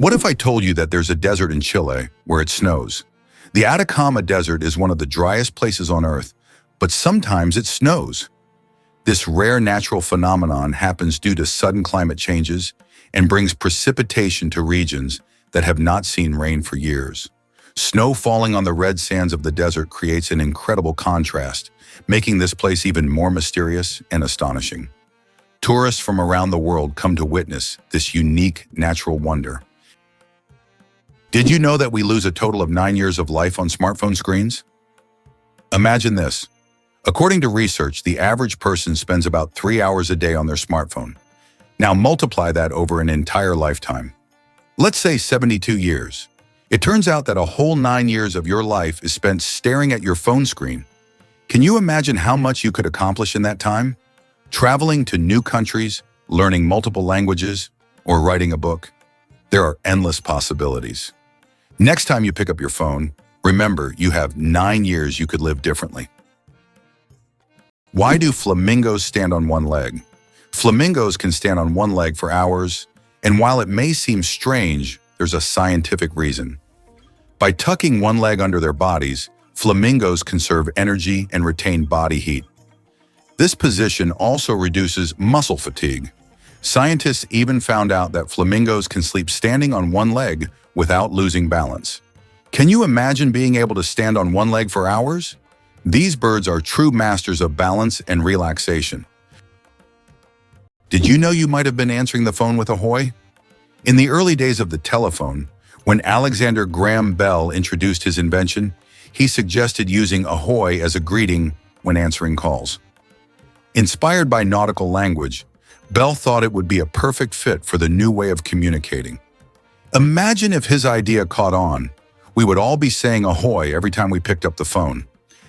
What if I told you that there's a desert in Chile where it snows? The Atacama Desert is one of the driest places on Earth, but sometimes it snows. This rare natural phenomenon happens due to sudden climate changes and brings precipitation to regions that have not seen rain for years. Snow falling on the red sands of the desert creates an incredible contrast, making this place even more mysterious and astonishing. Tourists from around the world come to witness this unique natural wonder. Did you know that we lose a total of 9 years of life on smartphone screens? Imagine this. According to research, the average person spends about 3 hours a day on their smartphone. Now multiply that over an entire lifetime. Let's say 72 years. It turns out that a whole 9 years of your life is spent staring at your phone screen. Can you imagine how much you could accomplish in that time? Traveling to new countries, learning multiple languages, or writing a book? There are endless possibilities. Next time you pick up your phone, remember you have 9 years you could live differently. Why do flamingos stand on one leg? Flamingos can stand on one leg for hours, and while it may seem strange, there's a scientific reason. By tucking one leg under their bodies, flamingos conserve energy and retain body heat. This position also reduces muscle fatigue. Scientists even found out that flamingos can sleep standing on one leg without losing balance. Can you imagine being able to stand on one leg for hours? These birds are true masters of balance and relaxation. Did you know you might have been answering the phone with ahoy? In the early days of the telephone, when Alexander Graham Bell introduced his invention, he suggested using ahoy as a greeting when answering calls. Inspired by nautical language, Bell thought it would be a perfect fit for the new way of communicating. Imagine if his idea caught on. We would all be saying ahoy every time we picked up the phone.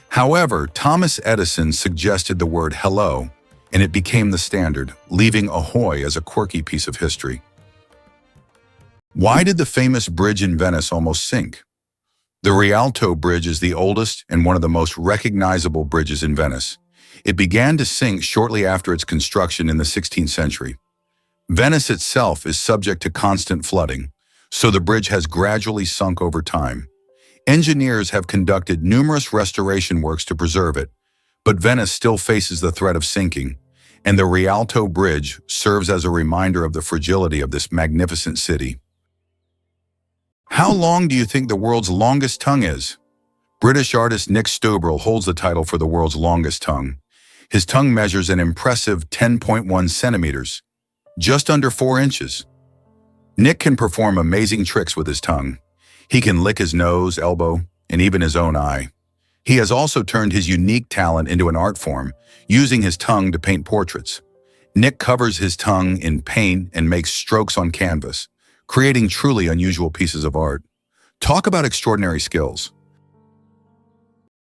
However, Thomas Edison suggested the word hello, and it became the standard, leaving ahoy as a quirky piece of history. Why did the famous bridge in Venice almost sink? The Rialto Bridge is the oldest and one of the most recognizable bridges in Venice. It began to sink shortly after its construction in the 16th century. Venice itself is subject to constant flooding, so the bridge has gradually sunk over time. Engineers have conducted numerous restoration works to preserve it, but Venice still faces the threat of sinking, and the Rialto Bridge serves as a reminder of the fragility of this magnificent city. How long do you think the world's longest tongue is? British artist Nick Stobril holds the title for the world's longest tongue. His tongue measures an impressive 10.1 centimeters, just under 4 inches. Nick can perform amazing tricks with his tongue. He can lick his nose, elbow, and even his own eye. He has also turned his unique talent into an art form, using his tongue to paint portraits. Nick covers his tongue in paint and makes strokes on canvas, creating truly unusual pieces of art. Talk about extraordinary skills.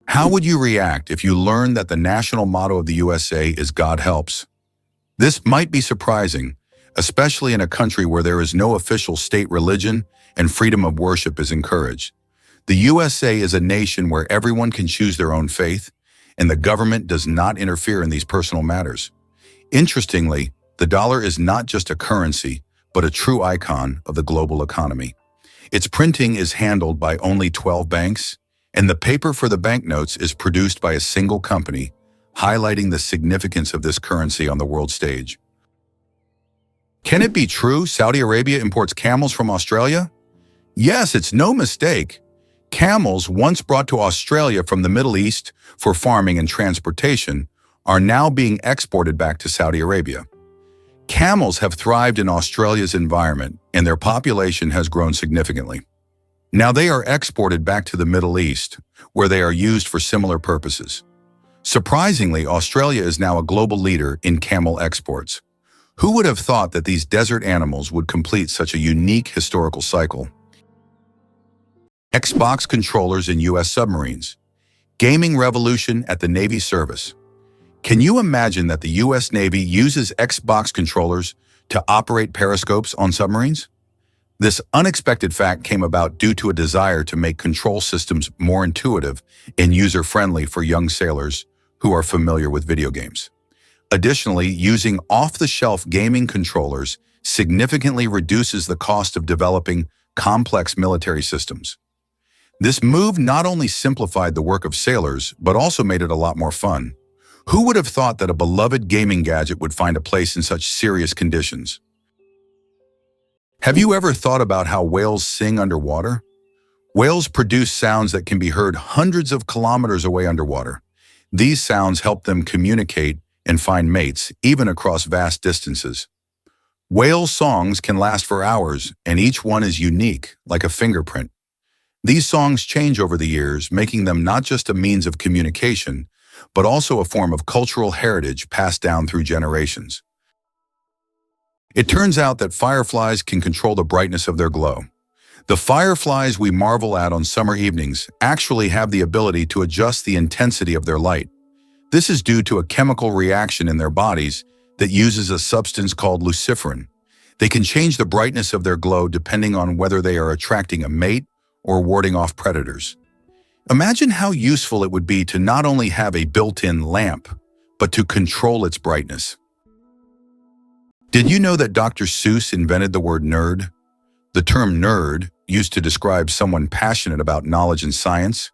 How would you react if you learned that the national motto of the USA is God helps? This might be surprising, especially in a country where there is no official state religion and freedom of worship is encouraged. The USA is a nation where everyone can choose their own faith, and the government does not interfere in these personal matters. Interestingly, the dollar is not just a currency, but a true icon of the global economy. Its printing is handled by only 12 banks, and the paper for the banknotes is produced by a single company, highlighting the significance of this currency on the world stage. Can it be true Saudi Arabia imports camels from Australia? Yes, it's no mistake. Camels, once brought to Australia from the Middle East for farming and transportation, are now being exported back to Saudi Arabia. Camels have thrived in Australia's environment, and their population has grown significantly. Now they are exported back to the Middle East, where they are used for similar purposes. Surprisingly, Australia is now a global leader in camel exports. Who would have thought that these desert animals would complete such a unique historical cycle? Xbox controllers in U.S. submarines. Gaming revolution at the Navy service. Can you imagine that the U.S. Navy uses Xbox controllers to operate periscopes on submarines? This unexpected fact came about due to a desire to make control systems more intuitive and user-friendly for young sailors who are familiar with video games. Additionally, using off-the-shelf gaming controllers significantly reduces the cost of developing complex military systems. This move not only simplified the work of sailors, but also made it a lot more fun. Who would have thought that a beloved gaming gadget would find a place in such serious conditions? Have you ever thought about how whales sing underwater? Whales produce sounds that can be heard hundreds of kilometers away underwater. These sounds help them communicate and find mates, even across vast distances. Whale songs can last for hours, and each one is unique, like a fingerprint. These songs change over the years, making them not just a means of communication, but also a form of cultural heritage passed down through generations. It turns out that fireflies can control the brightness of their glow. The fireflies we marvel at on summer evenings actually have the ability to adjust the intensity of their light. This is due to a chemical reaction in their bodies that uses a substance called luciferin. They can change the brightness of their glow depending on whether they are attracting a mate or warding off predators. Imagine how useful it would be to not only have a built-in lamp, but to control its brightness. Did you know that Dr. Seuss invented the word nerd? The term nerd, used to describe someone passionate about knowledge and science,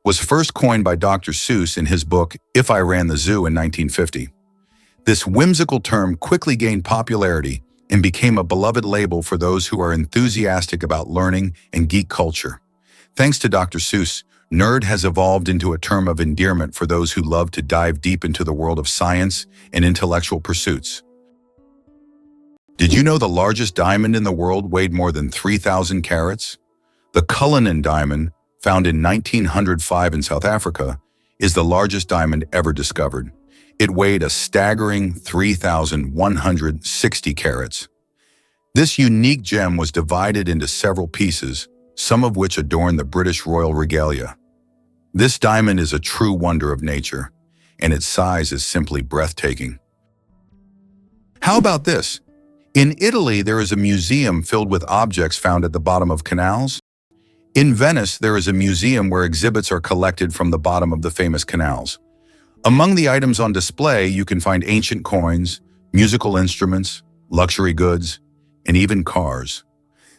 was first coined by Dr. Seuss in his book If I Ran the Zoo in 1950. This whimsical term quickly gained popularity and became a beloved label for those who are enthusiastic about learning and geek culture. Thanks to Dr. Seuss, nerd has evolved into a term of endearment for those who love to dive deep into the world of science and intellectual pursuits. Did you know the largest diamond in the world weighed more than 3,000 carats? The Cullinan diamond, found in 1905 in South Africa, is the largest diamond ever discovered. It weighed a staggering 3,160 carats. This unique gem was divided into several pieces, some of which adorn the British royal regalia. This diamond is a true wonder of nature, and its size is simply breathtaking. How about this? In Italy, there is a museum filled with objects found at the bottom of canals. In Venice, there is a museum where exhibits are collected from the bottom of the famous canals. Among the items on display, you can find ancient coins, musical instruments, luxury goods, and even cars.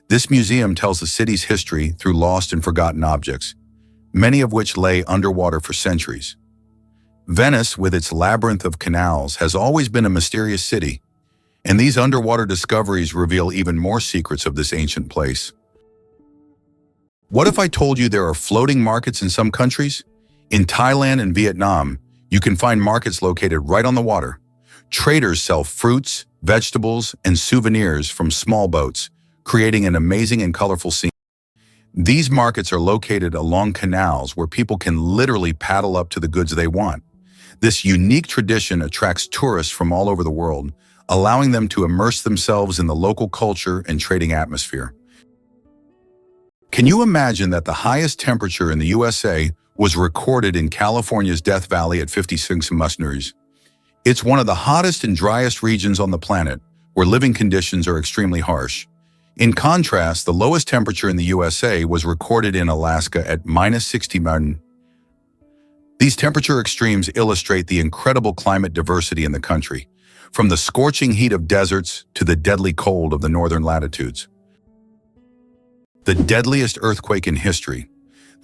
This museum tells the city's history through lost and forgotten objects, many of which lay underwater for centuries. Venice, with its labyrinth of canals, has always been a mysterious city, and these underwater discoveries reveal even more secrets of this ancient place. What if I told you there are floating markets in some countries? In Thailand and Vietnam, you can find markets located right on the water. Traders sell fruits, vegetables, and souvenirs from small boats, creating an amazing and colorful scene. These markets are located along canals where people can literally paddle up to the goods they want. This unique tradition attracts tourists from all over the world, allowing them to immerse themselves in the local culture and trading atmosphere. Can you imagine that the highest temperature in the USA was recorded in California's Death Valley at 56 degrees? It's one of the hottest and driest regions on the planet, where living conditions are extremely harsh. In contrast, the lowest temperature in the USA was recorded in Alaska at -60. These temperature extremes illustrate the incredible climate diversity in the country, from the scorching heat of deserts to the deadly cold of the northern latitudes. The deadliest earthquake in history.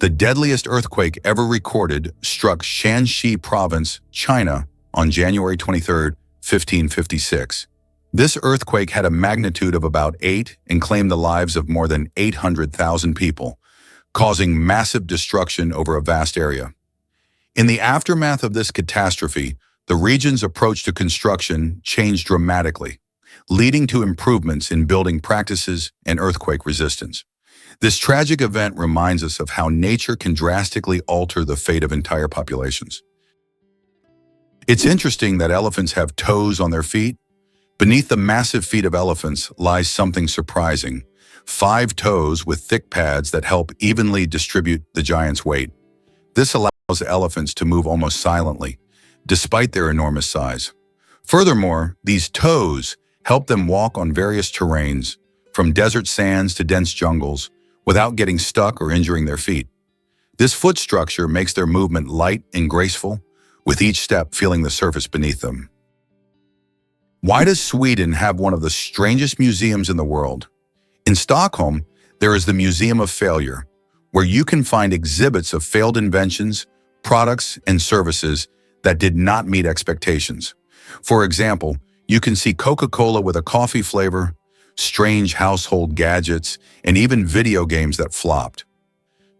The deadliest earthquake ever recorded struck Shanxi Province, China, on January 23, 1556. This earthquake had a magnitude of about 8 and claimed the lives of more than 800,000 people, causing massive destruction over a vast area. In the aftermath of this catastrophe, the region's approach to construction changed dramatically, leading to improvements in building practices and earthquake resistance. This tragic event reminds us of how nature can drastically alter the fate of entire populations. It's interesting that elephants have toes on their feet. Beneath the massive feet of elephants lies something surprising: 5 toes with thick pads that help evenly distribute the giant's weight. This allows elephants to move almost silently, despite their enormous size. Furthermore, these toes help them walk on various terrains, from desert sands to dense jungles, without getting stuck or injuring their feet. This foot structure makes their movement light and graceful, with each step feeling the surface beneath them. Why does Sweden have one of the strangest museums in the world? In Stockholm, There is the Museum of Failure, where you can find exhibits of failed inventions, products, and services that did not meet expectations. For example, you can see Coca-Cola with a coffee flavor, strange household gadgets, and even video games that flopped.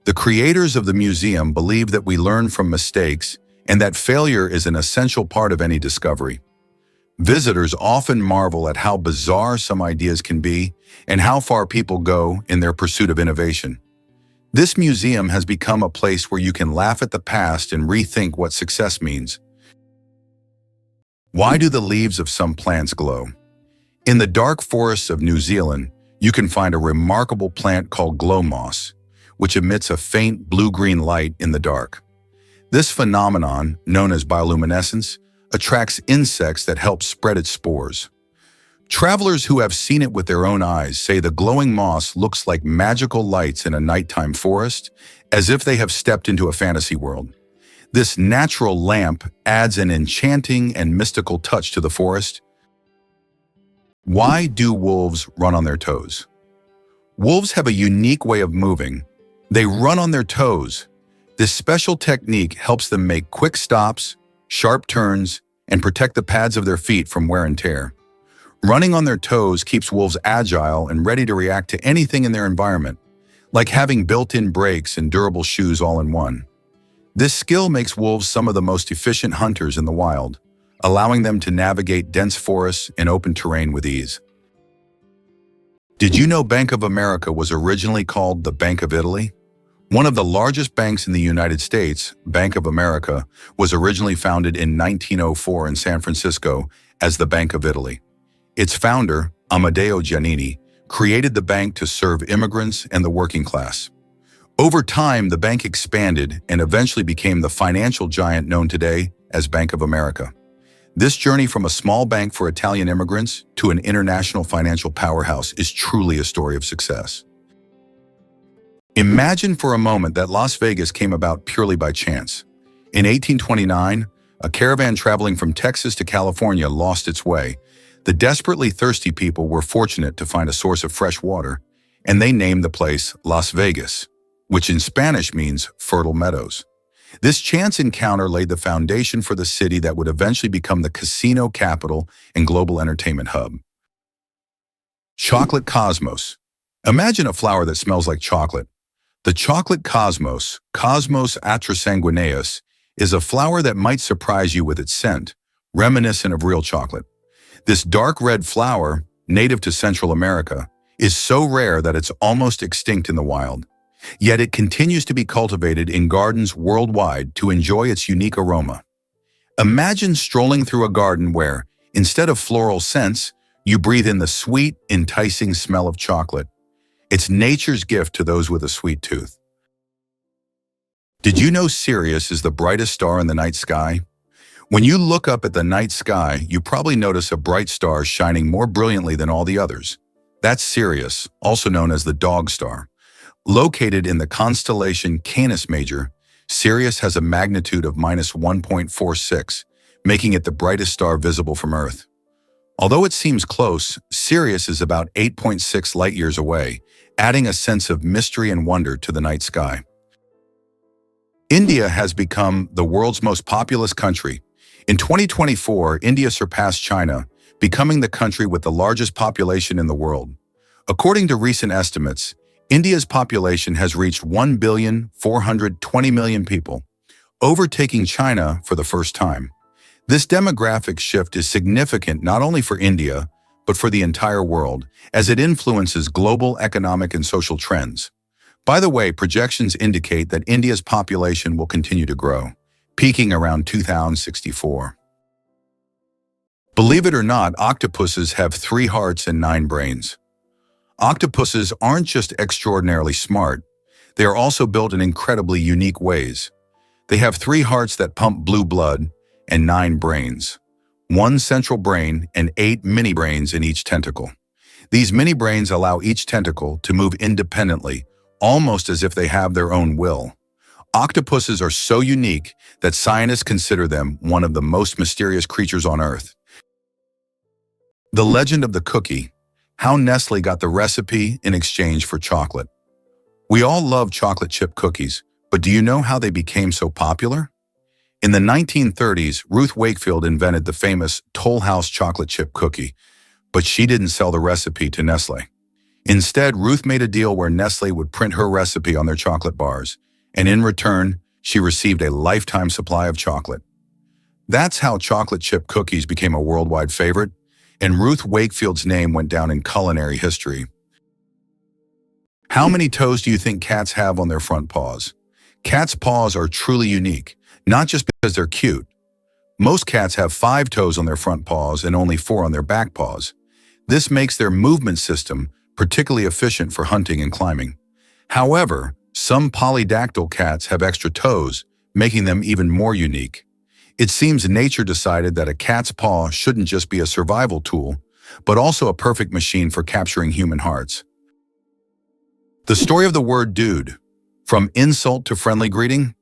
The creators of the museum believe that we learn from mistakes and that failure is an essential part of any discovery. Visitors often marvel at how bizarre some ideas can be and how far people go in their pursuit of innovation. This museum has become a place where you can laugh at the past and rethink what success means. Why do the leaves of some plants glow? In the dark forests of New Zealand, you can find a remarkable plant called glow moss, which emits a faint blue-green light in the dark. This phenomenon, known as bioluminescence, attracts insects that help spread its spores. Travelers who have seen it with their own eyes say the glowing moss looks like magical lights in a nighttime forest, as if they have stepped into a fantasy world. This natural lamp adds an enchanting and mystical touch to the forest. Why do wolves run on their toes? Wolves have a unique way of moving. They run on their toes. This special technique helps them make quick stops, sharp turns, and protect the pads of their feet from wear and tear. Running on their toes keeps wolves agile and ready to react to anything in their environment, like having built-in brakes and durable shoes all in one. This skill makes wolves some of the most efficient hunters in the wild, allowing them to navigate dense forests and open terrain with ease. Did you know Bank of America was originally called the Bank of Italy? One of the largest banks in the United States, Bank of America, was originally founded in 1904 in San Francisco as the Bank of Italy. Its founder, Amedeo Giannini, created the bank to serve immigrants and the working class. Over time, the bank expanded and eventually became the financial giant known today as Bank of America. This journey from a small bank for Italian immigrants to an international financial powerhouse is truly a story of success. Imagine for a moment that Las Vegas came about purely by chance. In 1829, a caravan traveling from Texas to California lost its way. The desperately thirsty people were fortunate to find a source of fresh water, and they named the place Las Vegas, which in Spanish means fertile meadows. This chance encounter laid the foundation for the city that would eventually become the casino capital and global entertainment hub. Chocolate cosmos. Imagine a flower that smells like chocolate. The chocolate cosmos, Cosmos atrasanguineus, is a flower that might surprise you with its scent, reminiscent of real chocolate. This dark red flower, native to Central America, is so rare that it's almost extinct in the wild. Yet it continues to be cultivated in gardens worldwide to enjoy its unique aroma. Imagine strolling through a garden where, instead of floral scents, you breathe in the sweet, enticing smell of chocolate. It's nature's gift to those with a sweet tooth. Did you know Sirius is the brightest star in the night sky? When you look up at the night sky, you probably notice a bright star shining more brilliantly than all the others. That's Sirius, also known as the Dog Star. Located in the constellation Canis Major, Sirius has a magnitude of -1.46, making it the brightest star visible from Earth. Although it seems close, Sirius is about 8.6 light-years away, adding a sense of mystery and wonder to the night sky. India has become the world's most populous country. In 2024, India surpassed China, becoming the country with the largest population in the world. According to recent estimates, India's population has reached 1,420,000,000 people, overtaking China for the first time. This demographic shift is significant not only for India, but for the entire world, as it influences global economic and social trends. By the way, projections indicate that India's population will continue to grow, peaking around 2064. Believe it or not, octopuses have 3 hearts and 9 brains. Octopuses aren't just extraordinarily smart, they are also built in incredibly unique ways. They have 3 hearts that pump blue blood and 9 brains, 1 central brain and 8 mini brains in each tentacle. These mini brains allow each tentacle to move independently, almost as if they have their own will. Octopuses are so unique that scientists consider them one of the most mysterious creatures on Earth. The legend of the cookie. How Nestle got the recipe in exchange for chocolate. We all love chocolate chip cookies, but do you know how they became so popular? In the 1930s, Ruth Wakefield invented the famous Toll House chocolate chip cookie, but she didn't sell the recipe to Nestle. Instead, Ruth made a deal where Nestle would print her recipe on their chocolate bars, and in return, she received a lifetime supply of chocolate. That's how chocolate chip cookies became a worldwide favorite, and Ruth Wakefield's name went down in culinary history. How many toes do you think cats have on their front paws? Cats' paws are truly unique, not just because they're cute. Most cats have 5 toes on their front paws and only 4 on their back paws. This makes their movement system particularly efficient for hunting and climbing. However, some polydactyl cats have extra toes, making them even more unique. It seems nature decided that a cat's paw shouldn't just be a survival tool, but also a perfect machine for capturing human hearts. The story of the word dude. From insult to friendly greeting?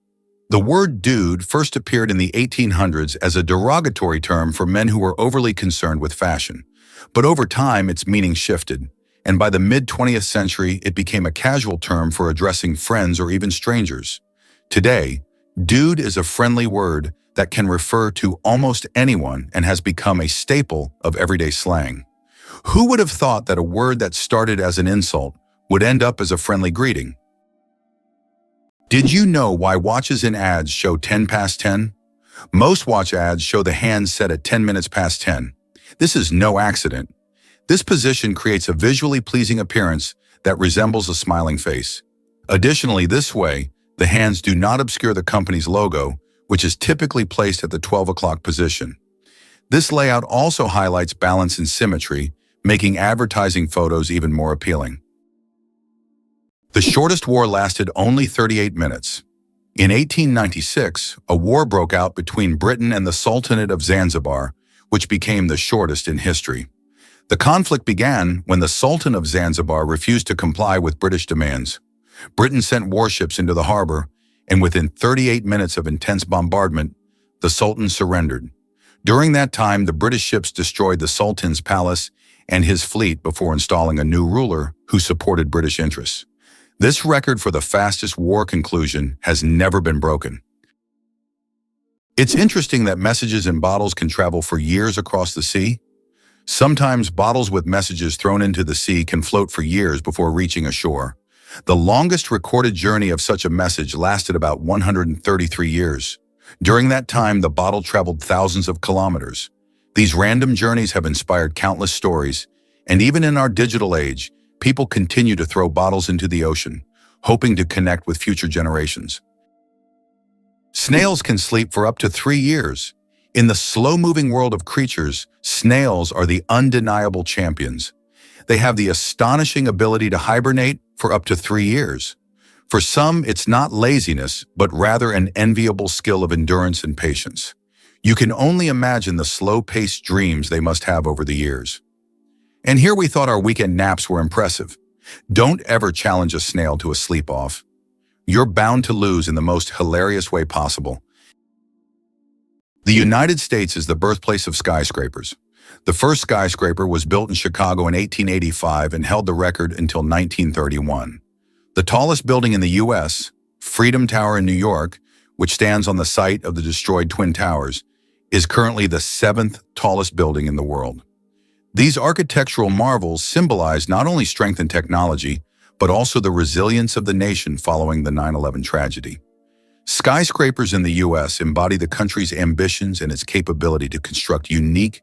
The word dude first appeared in the 1800s as a derogatory term for men who were overly concerned with fashion. But over time, its meaning shifted, and by the mid-20th century, it became a casual term for addressing friends or even strangers. Today, dude is a friendly word that can refer to almost anyone and has become a staple of everyday slang. Who would have thought that a word that started as an insult would end up as a friendly greeting? Did you know why watches in ads show 10 past 10? Most watch ads show the hands set at 10 minutes past 10. This is no accident. This position creates a visually pleasing appearance that resembles a smiling face. Additionally, this way, the hands do not obscure the company's logo, which is typically placed at the 12 o'clock position. This layout also highlights balance and symmetry, making advertising photos even more appealing. The shortest war lasted only 38 minutes. In 1896, a war broke out between Britain and the Sultanate of Zanzibar, which became the shortest in history. The conflict began when the Sultan of Zanzibar refused to comply with British demands. Britain sent warships into the harbor, and within 38 minutes of intense bombardment, the Sultan surrendered. During that time, the British ships destroyed the Sultan's palace and his fleet before installing a new ruler who supported British interests. This record for the fastest war conclusion has never been broken. It's interesting that messages in bottles can travel for years across the sea. Sometimes bottles with messages thrown into the sea can float for years before reaching a shore. The longest recorded journey of such a message lasted about 133 years. During that time, the bottle traveled thousands of kilometers. These random journeys have inspired countless stories, and even in our digital age, people continue to throw bottles into the ocean, hoping to connect with future generations. Snails can sleep for up to 3 years. In the slow-moving world of creatures, snails are the undeniable champions. They have the astonishing ability to hibernate for up to 3 years. For some, it's not laziness, but rather an enviable skill of endurance and patience. You can only imagine the slow-paced dreams they must have over the years. And here we thought our weekend naps were impressive. Don't ever challenge a snail to a sleep-off. You're bound to lose in the most hilarious way possible. The United States is the birthplace of skyscrapers. The first skyscraper was built in Chicago in 1885 and held the record until 1931. The tallest building in the U.S., Freedom Tower in New York, which stands on the site of the destroyed Twin Towers, is currently the 7th tallest building in the world. These architectural marvels symbolize not only strength and technology, but also the resilience of the nation following the 9/11 tragedy. Skyscrapers in the U.S. embody the country's ambitions and its capability to construct unique,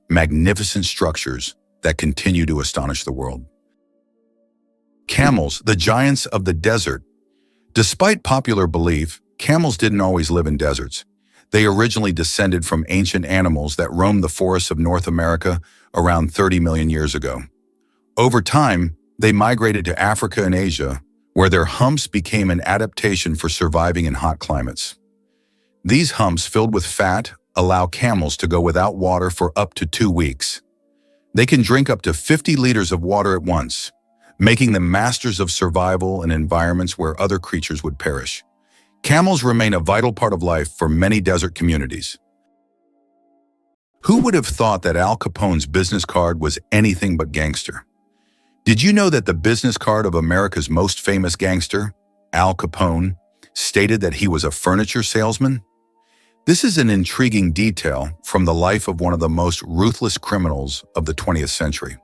magnificent structures that continue to astonish the world. Camels, the giants of the desert. Despite popular belief, camels didn't always live in deserts. They originally descended from ancient animals that roamed the forests of North America around 30 million years ago. Over time, they migrated to Africa and Asia, where their humps became an adaptation for surviving in hot climates. These humps, filled with fat, allow camels to go without water for up to 2 weeks. They can drink up to 50 liters of water at once, making them masters of survival in environments where other creatures would perish. Camels remain a vital part of life for many desert communities. Who would have thought that Al Capone's business card was anything but gangster? Did you know that the business card of America's most famous gangster, Al Capone, stated that he was a furniture salesman? This is an intriguing detail from the life of one of the most ruthless criminals of the 20th century.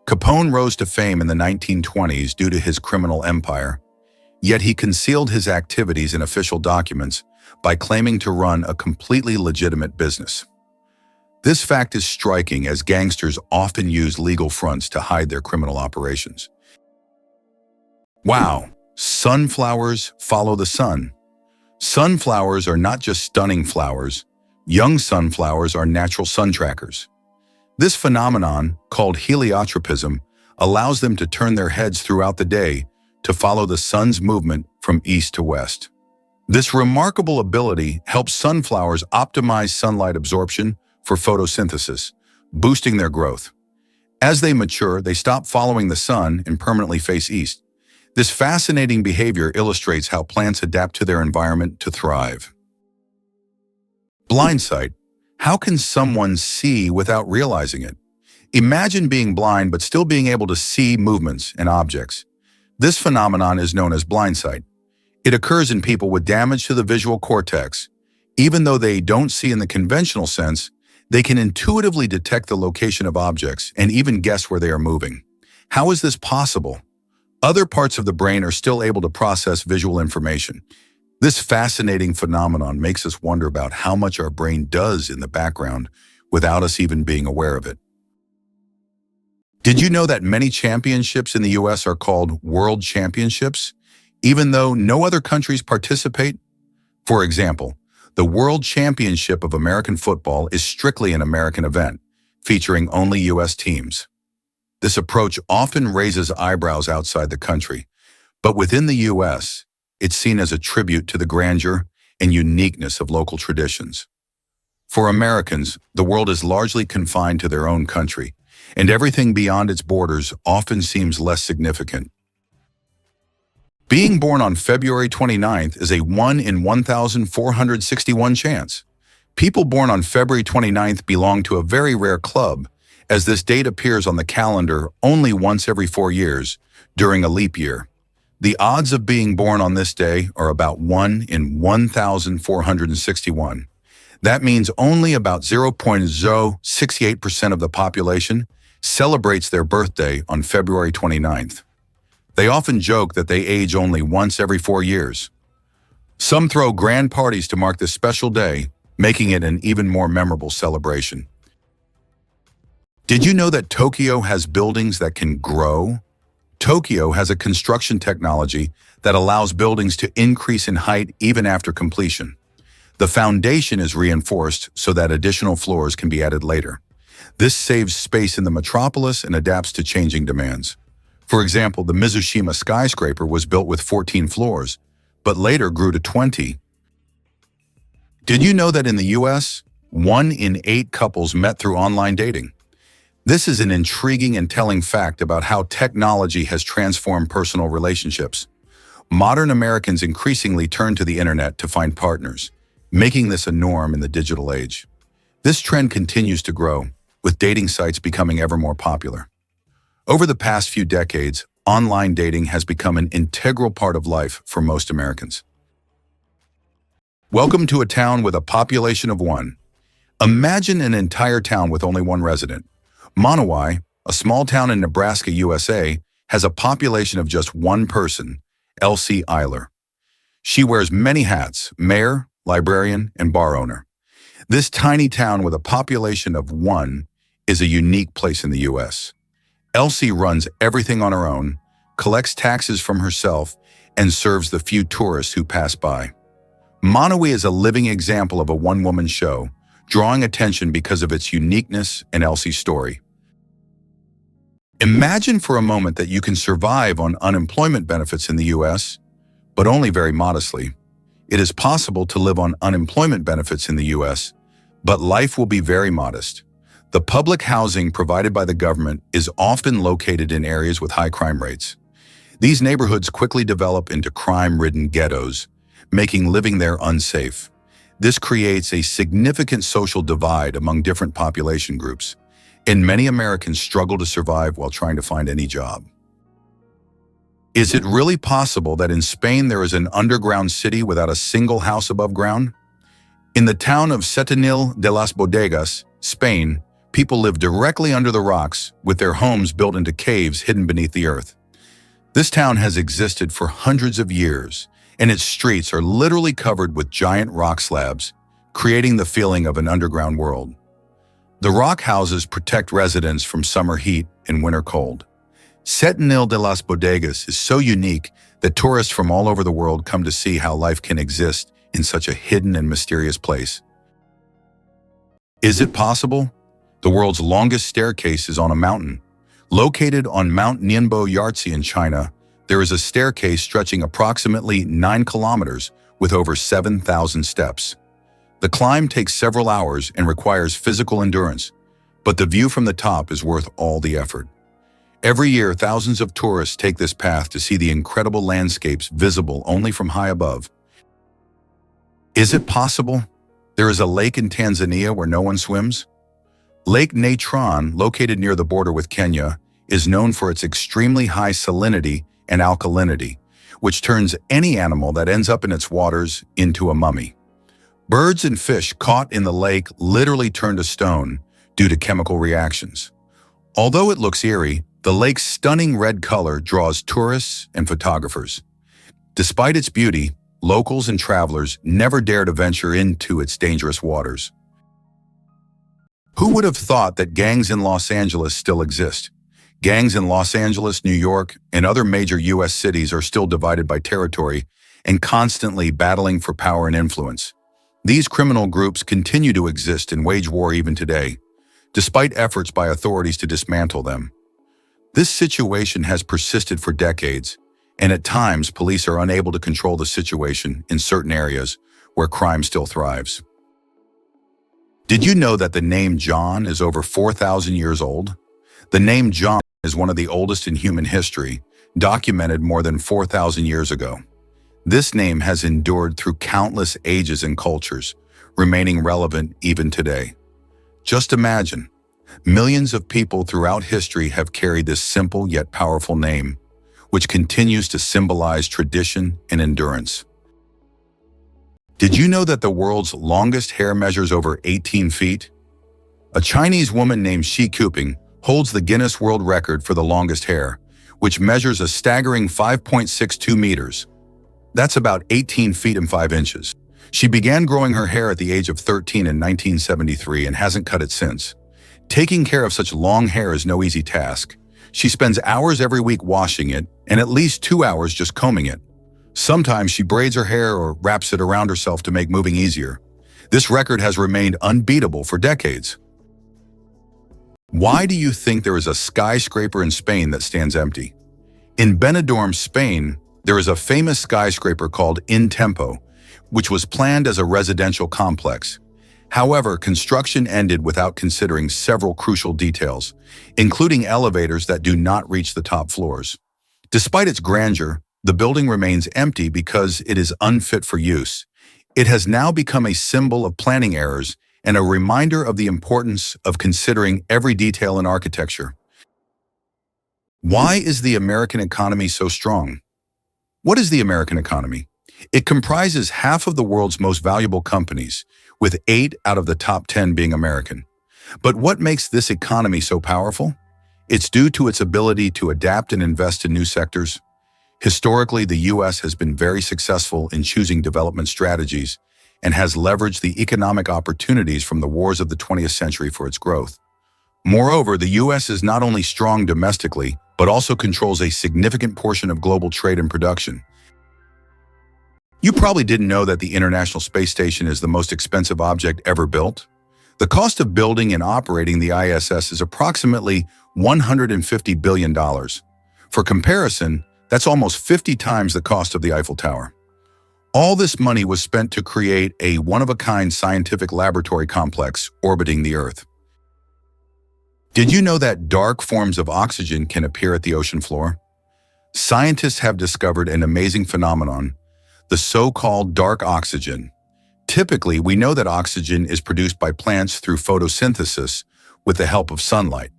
Capone rose to fame in the 1920s due to his criminal empire, yet he concealed his activities in official documents by claiming to run a completely legitimate business. This fact is striking as gangsters often use legal fronts to hide their criminal operations. Wow, sunflowers follow the sun. Sunflowers are not just stunning flowers. Young sunflowers are natural sun trackers. This phenomenon, called heliotropism, allows them to turn their heads throughout the day to follow the sun's movement from east to west. This remarkable ability helps sunflowers optimize sunlight absorption for photosynthesis, boosting their growth. As they mature, they stop following the sun and permanently face east. This fascinating behavior illustrates how plants adapt to their environment to thrive. Blind sight. How can someone see without realizing it? Imagine being blind but still being able to see movements and objects. This phenomenon is known as blind sight. It occurs in people with damage to the visual cortex. Even though they don't see in the conventional sense, they can intuitively detect the location of objects and even guess where they are moving. How is this possible? Other parts of the brain are still able to process visual information. This fascinating phenomenon makes us wonder about how much our brain does in the background without us even being aware of it. Did you know that many championships in the US are called World Championships, even though no other countries participate? For example, the World Championship of American Football is strictly an American event, featuring only US teams. This approach often raises eyebrows outside the country, but within the US, it's seen as a tribute to the grandeur and uniqueness of local traditions. For Americans, the world is largely confined to their own country, and everything beyond its borders often seems less significant. Being born on February 29th is a 1 in 1,461 chance. People born on February 29th belong to a very rare club, as this date appears on the calendar only once every 4 years, during a leap year. The odds of being born on this day are about 1 in 1,461. That means only about 0.068% of the population celebrates their birthday on February 29th. They often joke that they age only once every 4 years. Some throw grand parties to mark this special day, making it an even more memorable celebration. Did you know that Tokyo has buildings that can grow? Tokyo has a construction technology that allows buildings to increase in height even after completion. The foundation is reinforced so that additional floors can be added later. This saves space in the metropolis and adapts to changing demands. For example, the Mizushima skyscraper was built with 14 floors, but later grew to 20. Did you know that in the US, 1 in 8 couples met through online dating? This is an intriguing and telling fact about how technology has transformed personal relationships. Modern Americans increasingly turn to the internet to find partners, making this a norm in the digital age. This trend continues to grow, with dating sites becoming ever more popular. Over the past few decades, online dating has become an integral part of life for most Americans. Welcome to a town with a population of 1. Imagine an entire town with only 1 resident. Monowai, a small town in Nebraska, USA, has a population of just 1 person, Elsie Eiler. She wears many hats: mayor, librarian, and bar owner. This tiny town with a population of 1 is a unique place in the US. Elsie runs everything on her own, collects taxes from herself, and serves the few tourists who pass by. Monowai is a living example of a one-woman show, drawing attention because of its uniqueness and Elsie's story. Imagine for a moment that you can survive on unemployment benefits in the US, but only very modestly. It is possible to live on unemployment benefits in the US, but life will be very modest. The public housing provided by the government is often located in areas with high crime rates. These neighborhoods quickly develop into crime-ridden ghettos, making living there unsafe. This creates a significant social divide among different population groups. and many Americans struggle to survive while trying to find any job. Is it really possible that in Spain there is an underground city without a single house above ground? In the town of Setenil de las Bodegas, Spain, people live directly under the rocks with their homes built into caves hidden beneath the earth. This town has existed for hundreds of years, and its streets are literally covered with giant rock slabs, creating the feeling of an underground world. The rock houses protect residents from summer heat and winter cold. Setenil de las Bodegas is so unique that tourists from all over the world come to see how life can exist in such a hidden and mysterious place. Is it possible? The world's longest staircase is on a mountain. Located on Mount Nianbo Yartze in China, there is a staircase stretching approximately 9 kilometers with over 7,000 steps. The climb takes several hours and requires physical endurance, but the view from the top is worth all the effort. Every year, thousands of tourists take this path to see the incredible landscapes visible only from high above. Is it possible? There is a lake in Tanzania where no one swims? Lake Natron, located near the border with Kenya, is known for its extremely high salinity and alkalinity, which turns any animal that ends up in its waters into a mummy. Birds and fish caught in the lake literally turn to stone due to chemical reactions. Although it looks eerie, the lake's stunning red color draws tourists and photographers. Despite its beauty, locals and travelers never dare to venture into its dangerous waters. Who would have thought that gangs in Los Angeles still exist? Gangs in Los Angeles, New York, and other major U.S. cities are still divided by territory and constantly battling for power and influence. These criminal groups continue to exist and wage war even today, despite efforts by authorities to dismantle them. This situation has persisted for decades, and at times police are unable to control the situation in certain areas where crime still thrives. Did you know that the name John is over 4,000 years old? The name John is one of the oldest in human history, documented more than 4,000 years ago. This name has endured through countless ages and cultures, remaining relevant even today. Just imagine, millions of people throughout history have carried this simple yet powerful name, which continues to symbolize tradition and endurance. Did you know that the world's longest hair measures over 18 feet? A Chinese woman named Shi Kuping holds the Guinness World Record for the longest hair, which measures a staggering 5.62 meters. That's about 18 feet and 5 inches. She began growing her hair at the age of 13 in 1973 and hasn't cut it since. Taking care of such long hair is no easy task. She spends hours every week washing it and at least 2 hours just combing it. Sometimes she braids her hair or wraps it around herself to make moving easier. This record has remained unbeatable for decades. Why do you think there is a skyscraper in Spain that stands empty? In Benidorm, Spain, there is a famous skyscraper called Intempo, which was planned as a residential complex. However, construction ended without considering several crucial details, including elevators that do not reach the top floors. Despite its grandeur, the building remains empty because it is unfit for use. It has now become a symbol of planning errors and a reminder of the importance of considering every detail in architecture. Why is the American economy so strong? What is the American economy? It comprises half of the world's most valuable companies, with 8 out of the top 10 being American. But what makes this economy so powerful? It's due to its ability to adapt and invest in new sectors. Historically, the U.S. has been very successful in choosing development strategies and has leveraged the economic opportunities from the wars of the 20th century for its growth. Moreover, the U.S. is not only strong domestically, but also controls a significant portion of global trade and production. You probably didn't know that the International Space Station is the most expensive object ever built. The cost of building and operating the ISS is approximately $150 billion. For comparison, that's almost 50 times the cost of the Eiffel Tower. All this money was spent to create a one-of-a-kind scientific laboratory complex orbiting the Earth. Did you know that dark forms of oxygen can appear at the ocean floor? Scientists have discovered an amazing phenomenon, the so-called dark oxygen. Typically, we know that oxygen is produced by plants through photosynthesis, with the help of sunlight.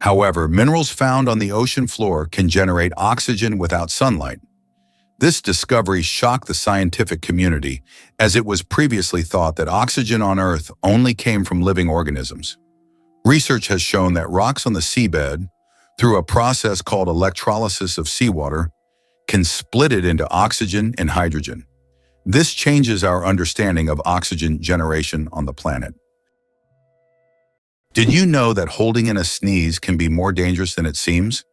However, minerals found on the ocean floor can generate oxygen without sunlight. This discovery shocked the scientific community, as it was previously thought that oxygen on Earth only came from living organisms. Research has shown that rocks on the seabed, through a process called electrolysis of seawater, can split it into oxygen and hydrogen. This changes our understanding of oxygen generation on the planet. Did you know that holding in a sneeze can be more dangerous than it seems?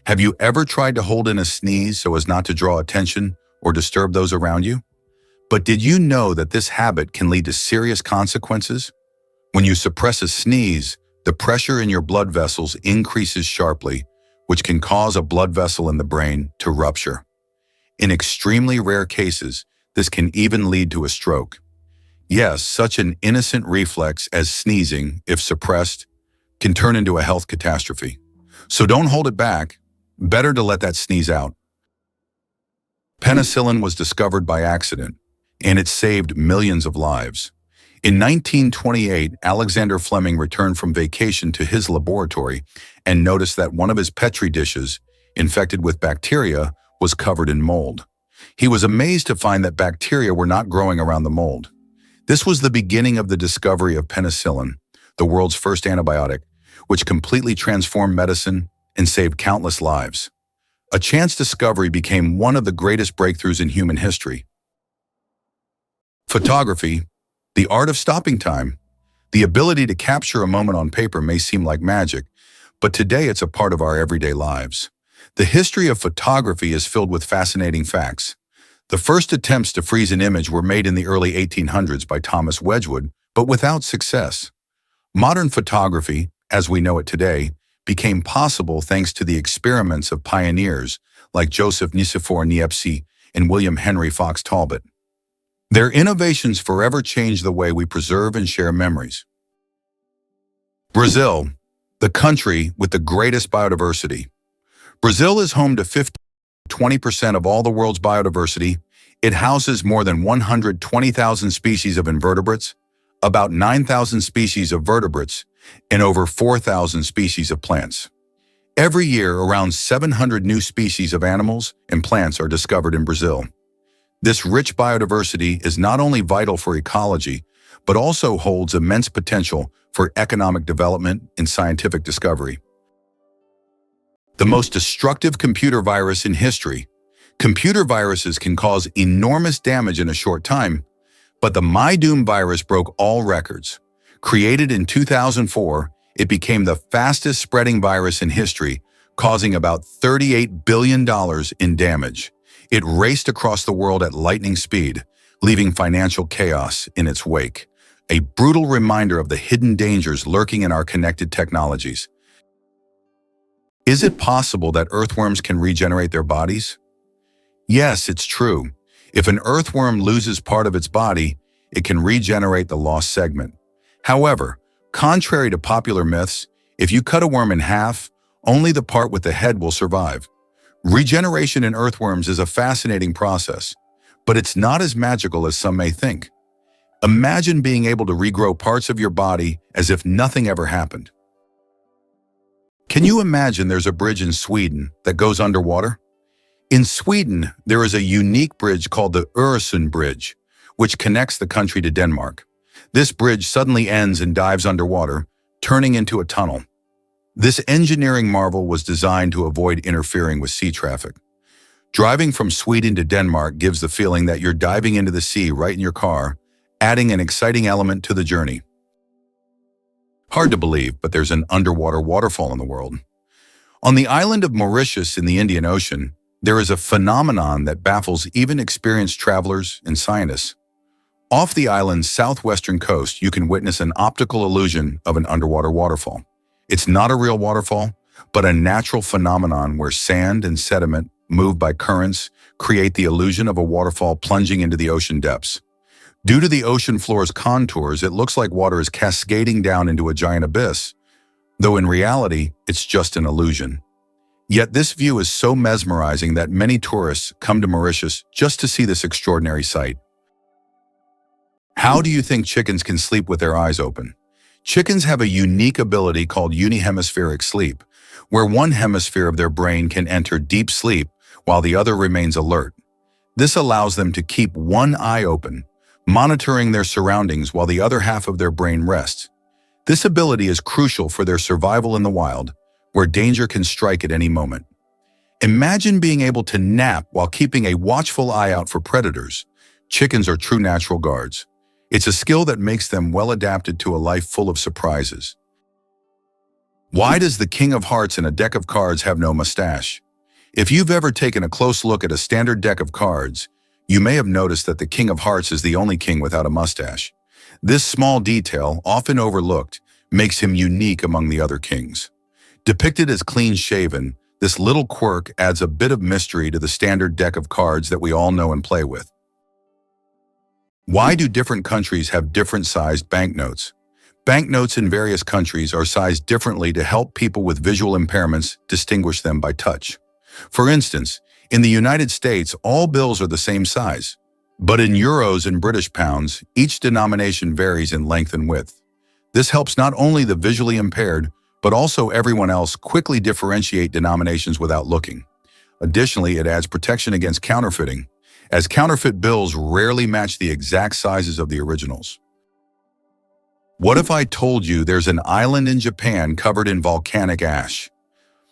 Have you ever tried to hold in a sneeze so as not to draw attention or disturb those around you? But did you know that this habit can lead to serious consequences? When you suppress a sneeze, the pressure in your blood vessels increases sharply, which can cause a blood vessel in the brain to rupture. In extremely rare cases, this can even lead to a stroke. Yes, such an innocent reflex as sneezing, if suppressed, can turn into a health catastrophe. So don't hold it back. Better to let that sneeze out. Penicillin was discovered by accident, and it saved millions of lives. In 1928, Alexander Fleming returned from vacation to his laboratory and noticed that one of his Petri dishes, infected with bacteria, was covered in mold. He was amazed to find that bacteria were not growing around the mold. This was the beginning of the discovery of penicillin, the world's first antibiotic, which completely transformed medicine and saved countless lives. A chance discovery became one of the greatest breakthroughs in human history. Photography, the art of stopping time. The ability to capture a moment on paper may seem like magic, but today it's a part of our everyday lives. The history of photography is filled with fascinating facts. The first attempts to freeze an image were made in the early 1800s by Thomas Wedgwood, but without success. Modern photography, as we know it today, became possible thanks to the experiments of pioneers like Joseph Nicephore Niepce and William Henry Fox Talbot. Their innovations forever changed the way we preserve and share memories. Brazil, the country with the greatest biodiversity. Brazil is home to 20% of all the world's biodiversity. It houses more than 120,000 species of invertebrates, about 9,000 species of vertebrates, and over 4,000 species of plants. Every year, around 700 new species of animals and plants are discovered in Brazil. This rich biodiversity is not only vital for ecology, but also holds immense potential for economic development and scientific discovery. The most destructive computer virus in history. Computer viruses can cause enormous damage in a short time, but the MyDoom virus broke all records. Created in 2004, it became the fastest spreading virus in history, causing about $38 billion in damage. It raced across the world at lightning speed, leaving financial chaos in its wake. A brutal reminder of the hidden dangers lurking in our connected technologies. Is it possible that earthworms can regenerate their bodies? Yes, it's true. If an earthworm loses part of its body, it can regenerate the lost segment. However, contrary to popular myths, if you cut a worm in half, only the part with the head will survive. Regeneration in earthworms is a fascinating process, but it's not as magical as some may think. Imagine being able to regrow parts of your body as if nothing ever happened. Can you imagine there's a bridge in Sweden that goes underwater? In Sweden, there is a unique bridge called the Öresund Bridge, which connects the country to Denmark. This bridge suddenly ends and dives underwater, turning into a tunnel. This engineering marvel was designed to avoid interfering with sea traffic. Driving from Sweden to Denmark gives the feeling that you're diving into the sea right in your car, adding an exciting element to the journey. Hard to believe, but there's an underwater waterfall in the world. On the island of Mauritius in the Indian Ocean, there is a phenomenon that baffles even experienced travelers and scientists. Off the island's southwestern coast, you can witness an optical illusion of an underwater waterfall. It's not a real waterfall, but a natural phenomenon where sand and sediment, moved by currents, create the illusion of a waterfall plunging into the ocean depths. Due to the ocean floor's contours, it looks like water is cascading down into a giant abyss, though in reality, it's just an illusion. Yet this view is so mesmerizing that many tourists come to Mauritius just to see this extraordinary sight. How do you think chickens can sleep with their eyes open? Chickens have a unique ability called unihemispheric sleep, where one hemisphere of their brain can enter deep sleep while the other remains alert. This allows them to keep one eye open, monitoring their surroundings while the other half of their brain rests. This ability is crucial for their survival in the wild, where danger can strike at any moment. Imagine being able to nap while keeping a watchful eye out for predators. Chickens are true natural guards. It's a skill that makes them well adapted to a life full of surprises. Why does the King of Hearts in a deck of cards have no mustache? If you've ever taken a close look at a standard deck of cards, you may have noticed that the King of Hearts is the only king without a mustache. This small detail, often overlooked, makes him unique among the other kings. Depicted as clean-shaven, this little quirk adds a bit of mystery to the standard deck of cards that we all know and play with. Why do different countries have different sized banknotes? Banknotes in various countries are sized differently to help people with visual impairments distinguish them by touch. For instance, in the United States, all bills are the same size. But in euros and British pounds, each denomination varies in length and width. This helps not only the visually impaired, but also everyone else quickly differentiate denominations without looking. Additionally, it adds protection against counterfeiting, as counterfeit bills rarely match the exact sizes of the originals. What if I told you there's an island in Japan covered in volcanic ash?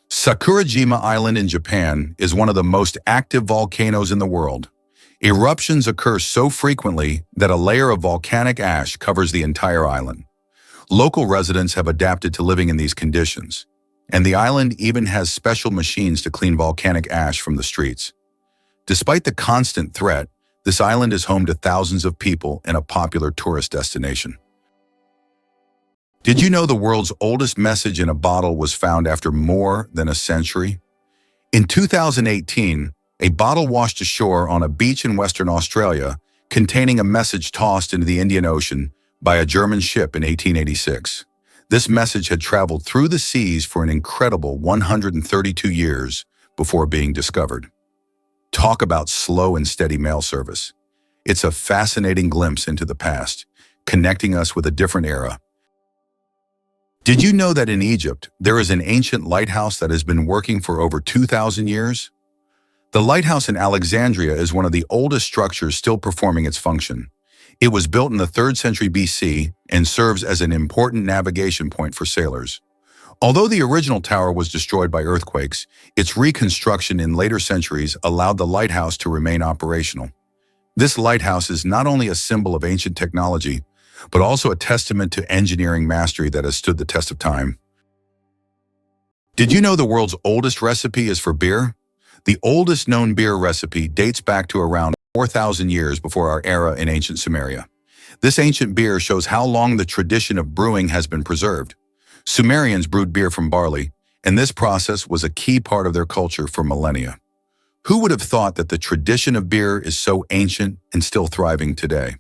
Sakurajima Island in Japan is one of the most active volcanoes in the world. Eruptions occur so frequently that a layer of volcanic ash covers the entire island. Local residents have adapted to living in these conditions, and the island even has special machines to clean volcanic ash from the streets. Despite the constant threat, this island is home to thousands of people and a popular tourist destination. Did you know the world's oldest message in a bottle was found after more than a century? In 2018, a bottle washed ashore on a beach in Western Australia containing a message tossed into the Indian Ocean by a German ship in 1886. This message had traveled through the seas for an incredible 132 years before being discovered. Talk about slow and steady mail service. It's a fascinating glimpse into the past, connecting us with a different era. Did you know that in Egypt, there is an ancient lighthouse that has been working for over 2,000 years? The lighthouse in Alexandria is one of the oldest structures still performing its function. It was built in the 3rd century BC and serves as an important navigation point for sailors. Although the original tower was destroyed by earthquakes, its reconstruction in later centuries allowed the lighthouse to remain operational. This lighthouse is not only a symbol of ancient technology, but also a testament to engineering mastery that has stood the test of time. Did you know the world's oldest recipe is for beer? The oldest known beer recipe dates back to around 4,000 years before our era in ancient Sumeria. This ancient beer shows how long the tradition of brewing has been preserved. Sumerians brewed beer from barley, and this process was a key part of their culture for millennia. Who would have thought that the tradition of beer is so ancient and still thriving today?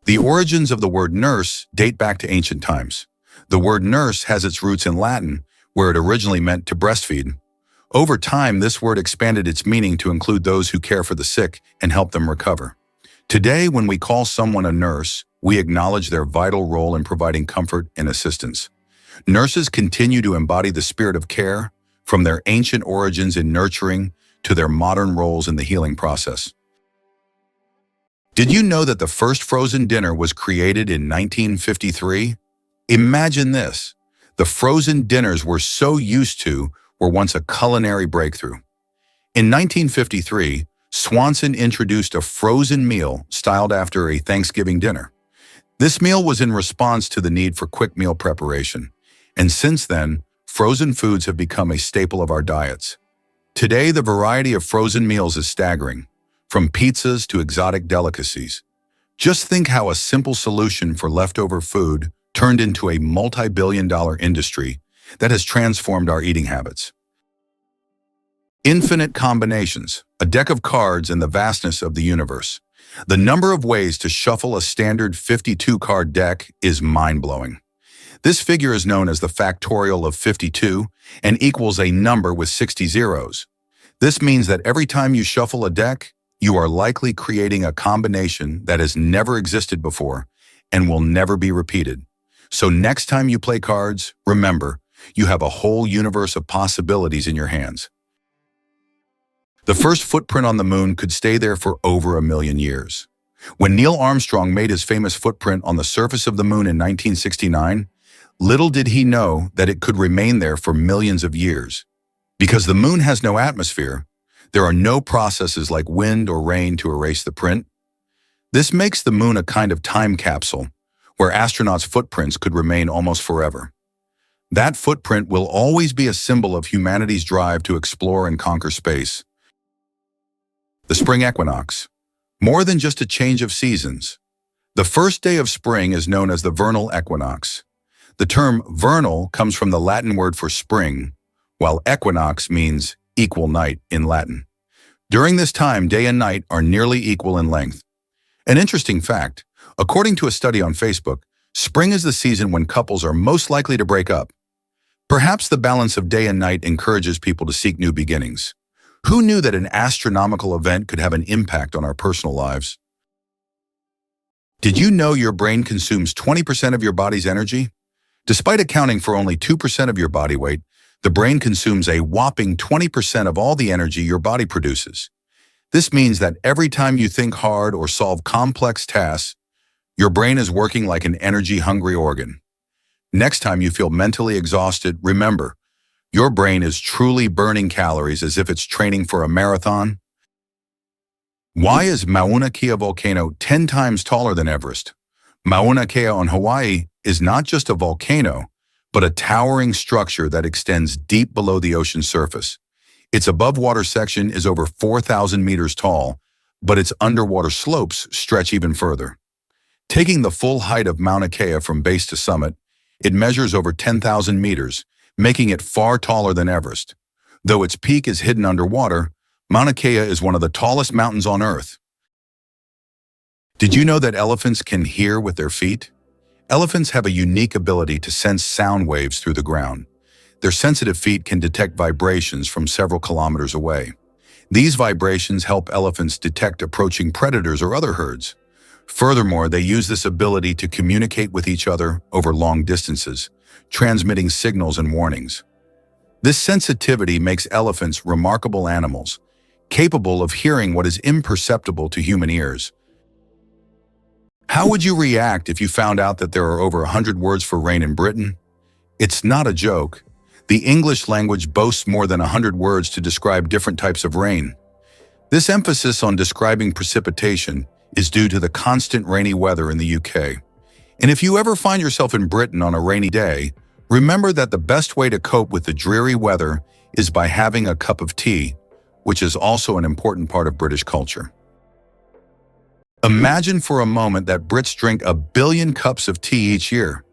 The origins of the word nurse date back to ancient times. The word nurse has its roots in Latin, where it originally meant to breastfeed. Over time, this word expanded its meaning to include those who care for the sick and help them recover. Today, when we call someone a nurse, we acknowledge their vital role in providing comfort and assistance. Nurses continue to embody the spirit of care, from their ancient origins in nurturing to their modern roles in the healing process. Did you know that the first frozen dinner was created in 1953? Imagine this. The frozen dinners we're so used to were once a culinary breakthrough. In 1953, Swanson introduced a frozen meal styled after a Thanksgiving dinner. This meal was in response to the need for quick meal preparation, and since then, frozen foods have become a staple of our diets. Today, the variety of frozen meals is staggering, from pizzas to exotic delicacies. Just think how a simple solution for leftover food turned into a multi-billion-dollar industry that has transformed our eating habits. Infinite combinations, a deck of cards in the vastness of the universe. The number of ways to shuffle a standard 52-card deck is mind-blowing. This figure is known as the factorial of 52 and equals a number with 60 zeros. This means that every time you shuffle a deck, you are likely creating a combination that has never existed before and will never be repeated. So next time you play cards, remember, you have a whole universe of possibilities in your hands. The first footprint on the moon could stay there for over 1 million years. When Neil Armstrong made his famous footprint on the surface of the moon in 1969, little did he know that it could remain there for millions of years. Because the moon has no atmosphere, there are no processes like wind or rain to erase the print. This makes the moon a kind of time capsule, where astronauts' footprints could remain almost forever. That footprint will always be a symbol of humanity's drive to explore and conquer space. The spring equinox. More than just a change of seasons. The first day of spring is known as the vernal equinox. The term vernal comes from the Latin word for spring, while equinox means equal night in Latin. During this time, day and night are nearly equal in length. An interesting fact, according to a study on Facebook, spring is the season when couples are most likely to break up. Perhaps the balance of day and night encourages people to seek new beginnings. Who knew that an astronomical event could have an impact on our personal lives? Did you know your brain consumes 20% of your body's energy? Despite accounting for only 2% of your body weight, the brain consumes a whopping 20% of all the energy your body produces. This means that every time you think hard or solve complex tasks, your brain is working like an energy-hungry organ. Next time you feel mentally exhausted, remember, your brain is truly burning calories as if it's training for a marathon. Why is Mauna Kea volcano 10 times taller than Everest? Mauna Kea on Hawaii is not just a volcano, but a towering structure that extends deep below the ocean's surface. Its above-water section is over 4,000 meters tall, but its underwater slopes stretch even further. Taking the full height of Mauna Kea from base to summit, it measures over 10,000 meters, making it far taller than Everest. Though its peak is hidden underwater, Mauna Kea is one of the tallest mountains on Earth. Did you know that elephants can hear with their feet? Elephants have a unique ability to sense sound waves through the ground. Their sensitive feet can detect vibrations from several kilometers away. These vibrations help elephants detect approaching predators or other herds. Furthermore, they use this ability to communicate with each other over long distances, transmitting signals and warnings. This sensitivity makes elephants remarkable animals, capable of hearing what is imperceptible to human ears. How would you react if you found out that there are over 100 words for rain in Britain? It's not a joke. The English language boasts more than 100 words to describe different types of rain. This emphasis on describing precipitation is due to the constant rainy weather in the UK. And if you ever find yourself in Britain on a rainy day, remember that the best way to cope with the dreary weather is by having a cup of tea, which is also an important part of British culture. Imagine for a moment that Brits drink 1 billion cups of tea each year.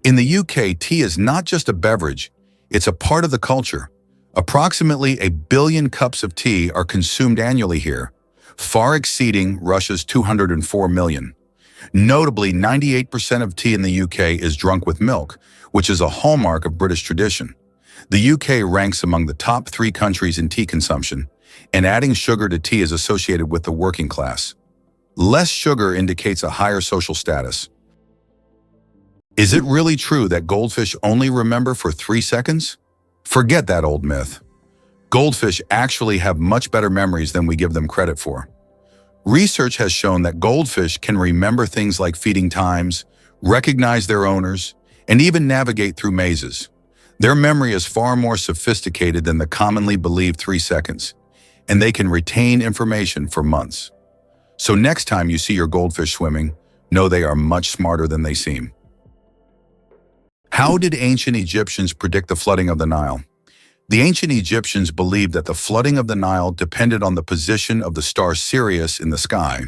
In the UK, tea is not just a beverage, it's a part of the culture. Approximately 1 billion cups of tea are consumed annually here, far exceeding Russia's 204 million. Notably, 98% of tea in the UK is drunk with milk, which is a hallmark of British tradition. The UK ranks among the top 3 countries in tea consumption, and adding sugar to tea is associated with the working class. Less sugar indicates a higher social status. Is it really true that goldfish only remember for 3 seconds? Forget that old myth. Goldfish actually have much better memories than we give them credit for. Research has shown that goldfish can remember things like feeding times, recognize their owners, and even navigate through mazes. Their memory is far more sophisticated than the commonly believed 3 seconds, and they can retain information for months. So next time you see your goldfish swimming, know they are much smarter than they seem. How did ancient Egyptians predict the flooding of the Nile? The ancient Egyptians believed that the flooding of the Nile depended on the position of the star Sirius in the sky.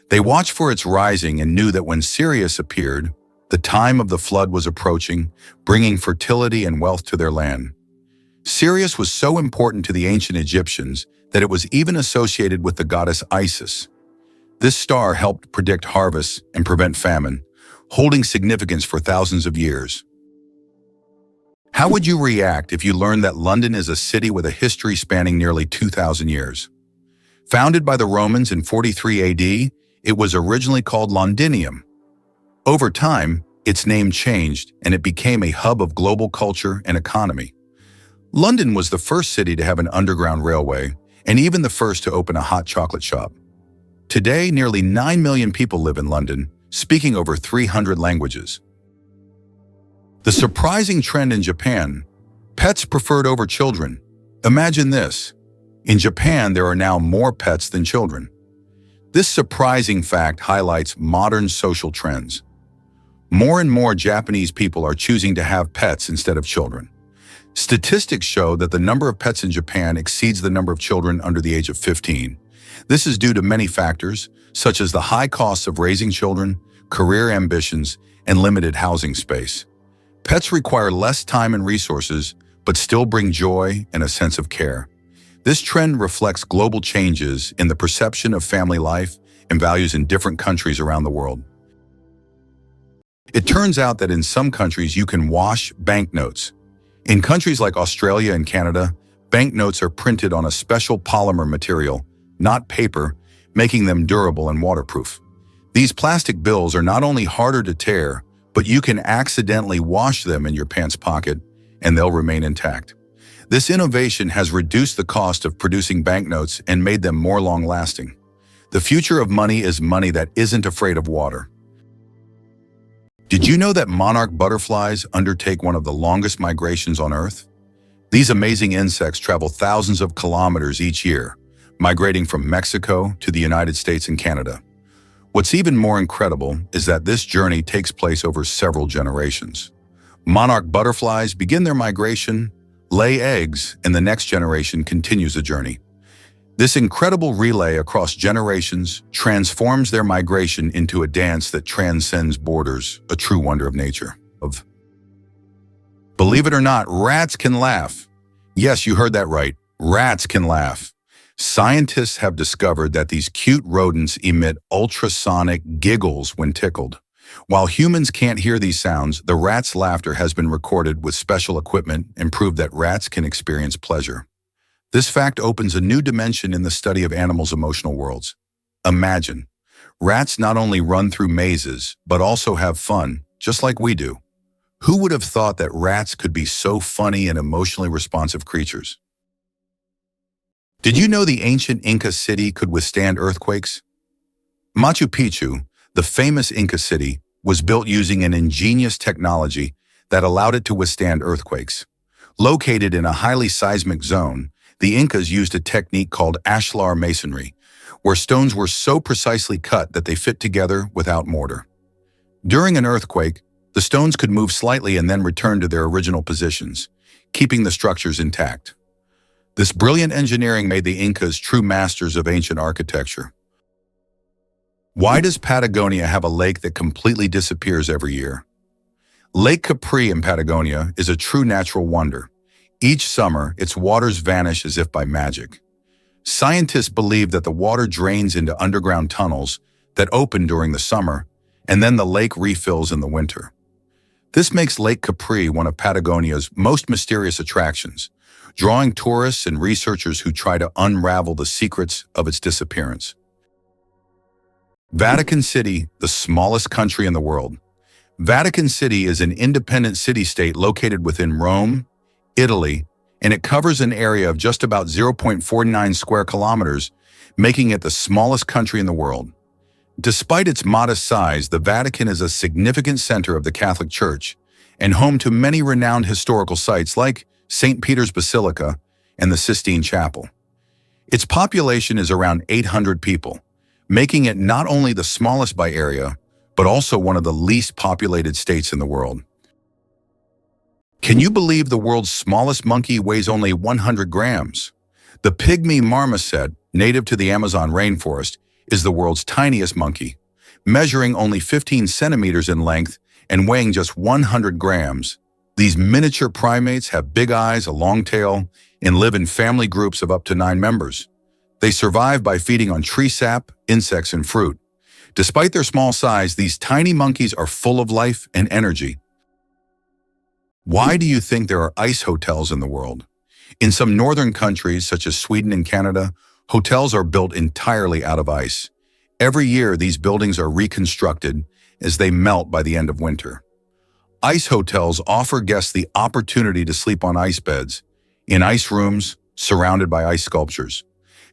They watched for its rising and knew that when Sirius appeared, the time of the flood was approaching, bringing fertility and wealth to their land. Sirius was so important to the ancient Egyptians that it was even associated with the goddess Isis. This star helped predict harvests and prevent famine, holding significance for thousands of years. How would you react if you learned that London is a city with a history spanning nearly 2,000 years? Founded by the Romans in 43 AD, it was originally called Londinium. Over time, its name changed and it became a hub of global culture and economy. London was the first city to have an underground railway and even the first to open a hot chocolate shop. Today, nearly 9 million people live in London, speaking over 300 languages. The surprising trend in Japan: pets preferred over children. Imagine this. In Japan, there are now more pets than children. This surprising fact highlights modern social trends. More and more Japanese people are choosing to have pets instead of children. Statistics show that the number of pets in Japan exceeds the number of children under the age of 15. This is due to many factors, such as the high costs of raising children, career ambitions, and limited housing space. Pets require less time and resources, but still bring joy and a sense of care. This trend reflects global changes in the perception of family life and values in different countries around the world. It turns out that in some countries you can wash banknotes. In countries like Australia and Canada, banknotes are printed on a special polymer material, not paper, making them durable and waterproof. These plastic bills are not only harder to tear, but you can accidentally wash them in your pants pocket and they'll remain intact. This innovation has reduced the cost of producing banknotes and made them more long-lasting. The future of money is money that isn't afraid of water. Did you know that monarch butterflies undertake one of the longest migrations on Earth? These amazing insects travel thousands of kilometers each year, migrating from Mexico to the United States and Canada. What's even more incredible is that this journey takes place over several generations. Monarch butterflies begin their migration, lay eggs, and the next generation continues the journey. This incredible relay across generations transforms their migration into a dance that transcends borders, a true wonder of nature. Believe it or not, rats can laugh. Yes, you heard that right. Rats can laugh. Scientists have discovered that these cute rodents emit ultrasonic giggles when tickled. While humans can't hear these sounds, the rat's laughter has been recorded with special equipment and proved that rats can experience pleasure. This fact opens a new dimension in the study of animals' emotional worlds. Imagine, rats not only run through mazes, but also have fun, just like we do. Who would have thought that rats could be so funny and emotionally responsive creatures? Did you know the ancient Inca city could withstand earthquakes? Machu Picchu, the famous Inca city, was built using an ingenious technology that allowed it to withstand earthquakes. Located in a highly seismic zone, the Incas used a technique called ashlar masonry, where stones were so precisely cut that they fit together without mortar. During an earthquake, the stones could move slightly and then return to their original positions, keeping the structures intact. This brilliant engineering made the Incas true masters of ancient architecture. Why does Patagonia have a lake that completely disappears every year? Lake Capri in Patagonia is a true natural wonder. Each summer, its waters vanish as if by magic. Scientists believe that the water drains into underground tunnels that open during the summer, and then the lake refills in the winter. This makes Lake Capri one of Patagonia's most mysterious attractions, drawing tourists and researchers who try to unravel the secrets of its disappearance. Vatican City, the smallest country in the world. Vatican City is an independent city-state located within Rome, Italy, and it covers an area of just about 0.49 square kilometers, making it the smallest country in the world. Despite its modest size, the Vatican is a significant center of the Catholic Church and home to many renowned historical sites like St. Peter's Basilica and the Sistine Chapel. Its population is around 800 people, making it not only the smallest by area, but also one of the least populated states in the world. Can you believe the world's smallest monkey weighs only 100 grams? The pygmy marmoset, native to the Amazon rainforest, is the world's tiniest monkey, measuring only 15 centimeters in length and weighing just 100 grams. These miniature primates have big eyes, a long tail, and live in family groups of up to 9 members. They survive by feeding on tree sap, insects, and fruit. Despite their small size, these tiny monkeys are full of life and energy. Why do you think there are ice hotels in the world? In some northern countries, such as Sweden and Canada, hotels are built entirely out of ice. Every year, these buildings are reconstructed as they melt by the end of winter. Ice hotels offer guests the opportunity to sleep on ice beds, in ice rooms, surrounded by ice sculptures.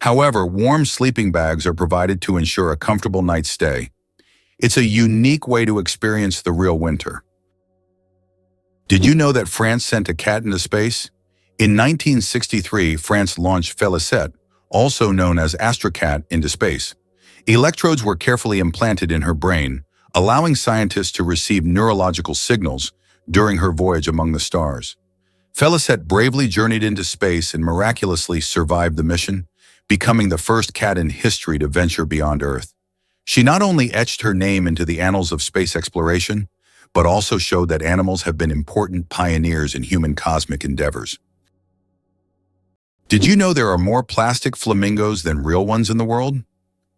However, warm sleeping bags are provided to ensure a comfortable night's stay. It's a unique way to experience the real winter. Did you know that France sent a cat into space? In 1963, France launched Félicité, also known as Astrocat, into space. Electrodes were carefully implanted in her brain, allowing scientists to receive neurological signals during her voyage among the stars. Félicité bravely journeyed into space and miraculously survived the mission, becoming the first cat in history to venture beyond Earth. She not only etched her name into the annals of space exploration, but also showed that animals have been important pioneers in human cosmic endeavors. Did you know there are more plastic flamingos than real ones in the world?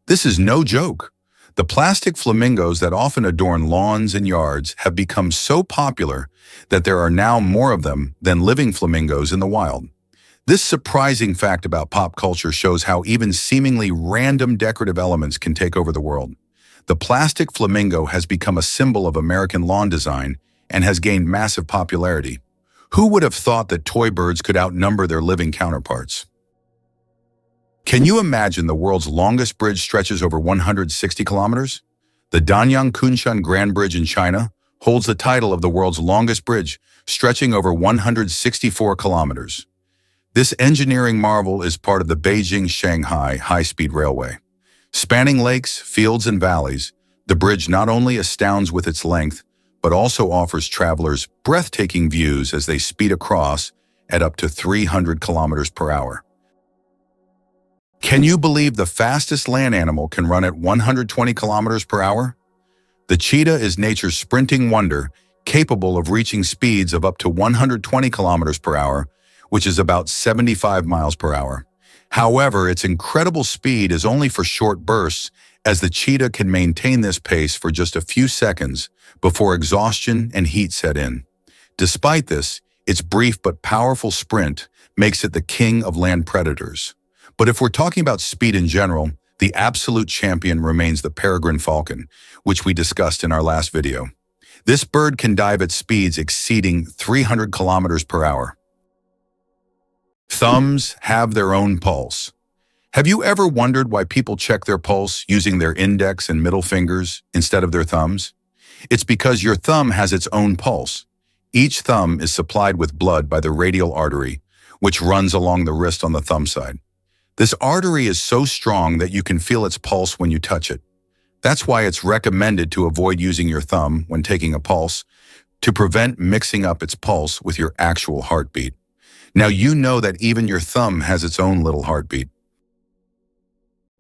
This is no joke. The plastic flamingos that often adorn lawns and yards have become so popular that there are now more of them than living flamingos in the wild. This surprising fact about pop culture shows how even seemingly random decorative elements can take over the world. The plastic flamingo has become a symbol of American lawn design and has gained massive popularity. Who would have thought that toy birds could outnumber their living counterparts? Can you imagine the world's longest bridge stretches over 160 kilometers? The Danyang Kunshan Grand Bridge in China holds the title of the world's longest bridge, stretching over 164 kilometers. This engineering marvel is part of the Beijing-Shanghai high-speed railway. Spanning lakes, fields, and valleys, the bridge not only astounds with its length, but also offers travelers breathtaking views as they speed across at up to 300 kilometers per hour. Can you believe the fastest land animal can run at 120 kilometers per hour? The cheetah is nature's sprinting wonder, capable of reaching speeds of up to 120 kilometers per hour, which is about 75 miles per hour. However, its incredible speed is only for short bursts, as the cheetah can maintain this pace for just a few seconds before exhaustion and heat set in. Despite this, its brief but powerful sprint makes it the king of land predators. But if we're talking about speed in general, the absolute champion remains the peregrine falcon, which we discussed in our last video. This bird can dive at speeds exceeding 300 kilometers per hour. Thumbs have their own pulse. Have you ever wondered why people check their pulse using their index and middle fingers instead of their thumbs? It's because your thumb has its own pulse. Each thumb is supplied with blood by the radial artery, which runs along the wrist on the thumb side. This artery is so strong that you can feel its pulse when you touch it. That's why it's recommended to avoid using your thumb when taking a pulse, to prevent mixing up its pulse with your actual heartbeat. Now you know that even your thumb has its own little heartbeat.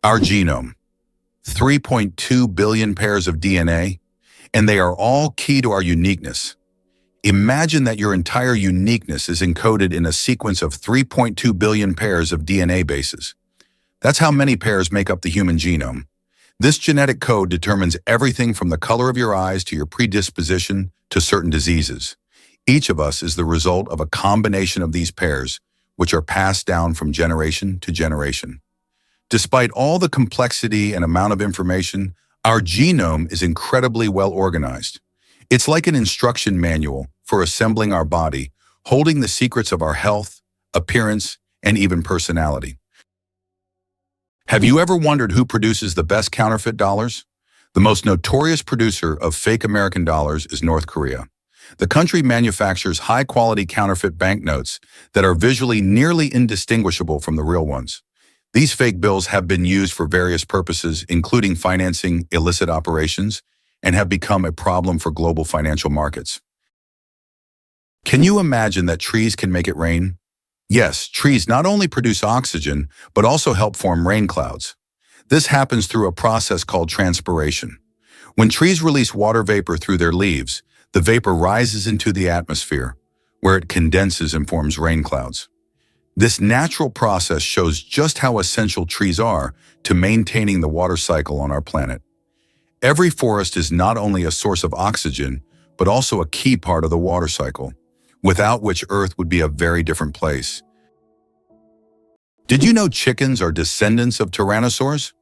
Our genome. 3.2 billion pairs of DNA, and they are all key to our uniqueness. Imagine that your entire uniqueness is encoded in a sequence of 3.2 billion pairs of DNA bases. That's how many pairs make up the human genome. This genetic code determines everything from the color of your eyes to your predisposition to certain diseases. Each of us is the result of a combination of these pairs, which are passed down from generation to generation. Despite all the complexity and amount of information, our genome is incredibly well organized. It's like an instruction manual for assembling our body, holding the secrets of our health, appearance, and even personality. Have you ever wondered who produces the best counterfeit dollars? The most notorious producer of fake American dollars is North Korea. The country manufactures high-quality counterfeit banknotes that are visually nearly indistinguishable from the real ones. These fake bills have been used for various purposes, including financing illicit operations, and have become a problem for global financial markets. Can you imagine that trees can make it rain? Yes, trees not only produce oxygen, but also help form rain clouds. This happens through a process called transpiration. When trees release water vapor through their leaves, the vapor rises into the atmosphere, where it condenses and forms rain clouds. This natural process shows just how essential trees are to maintaining the water cycle on our planet. Every forest is not only a source of oxygen, but also a key part of the water cycle, without which Earth would be a very different place. Did you know chickens are descendants of tyrannosaurs?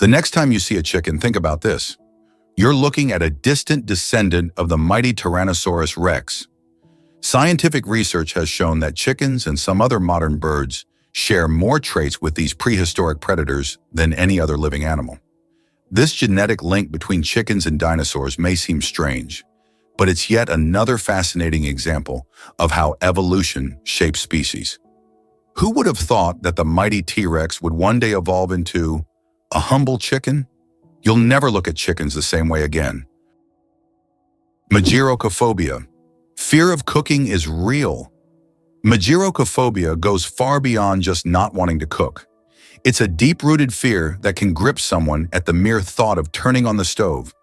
The next time you see a chicken, think about this. You're looking at a distant descendant of the mighty Tyrannosaurus rex. Scientific research has shown that chickens and some other modern birds share more traits with these prehistoric predators than any other living animal. This genetic link between chickens and dinosaurs may seem strange, but it's yet another fascinating example of how evolution shapes species. Who would have thought that the mighty T-Rex would one day evolve into a humble chicken? You'll never look at chickens the same way again. Megarocophobia. Fear of cooking is real. Megarocophobia goes far beyond just not wanting to cook. It's a deep-rooted fear that can grip someone at the mere thought of turning on the stove.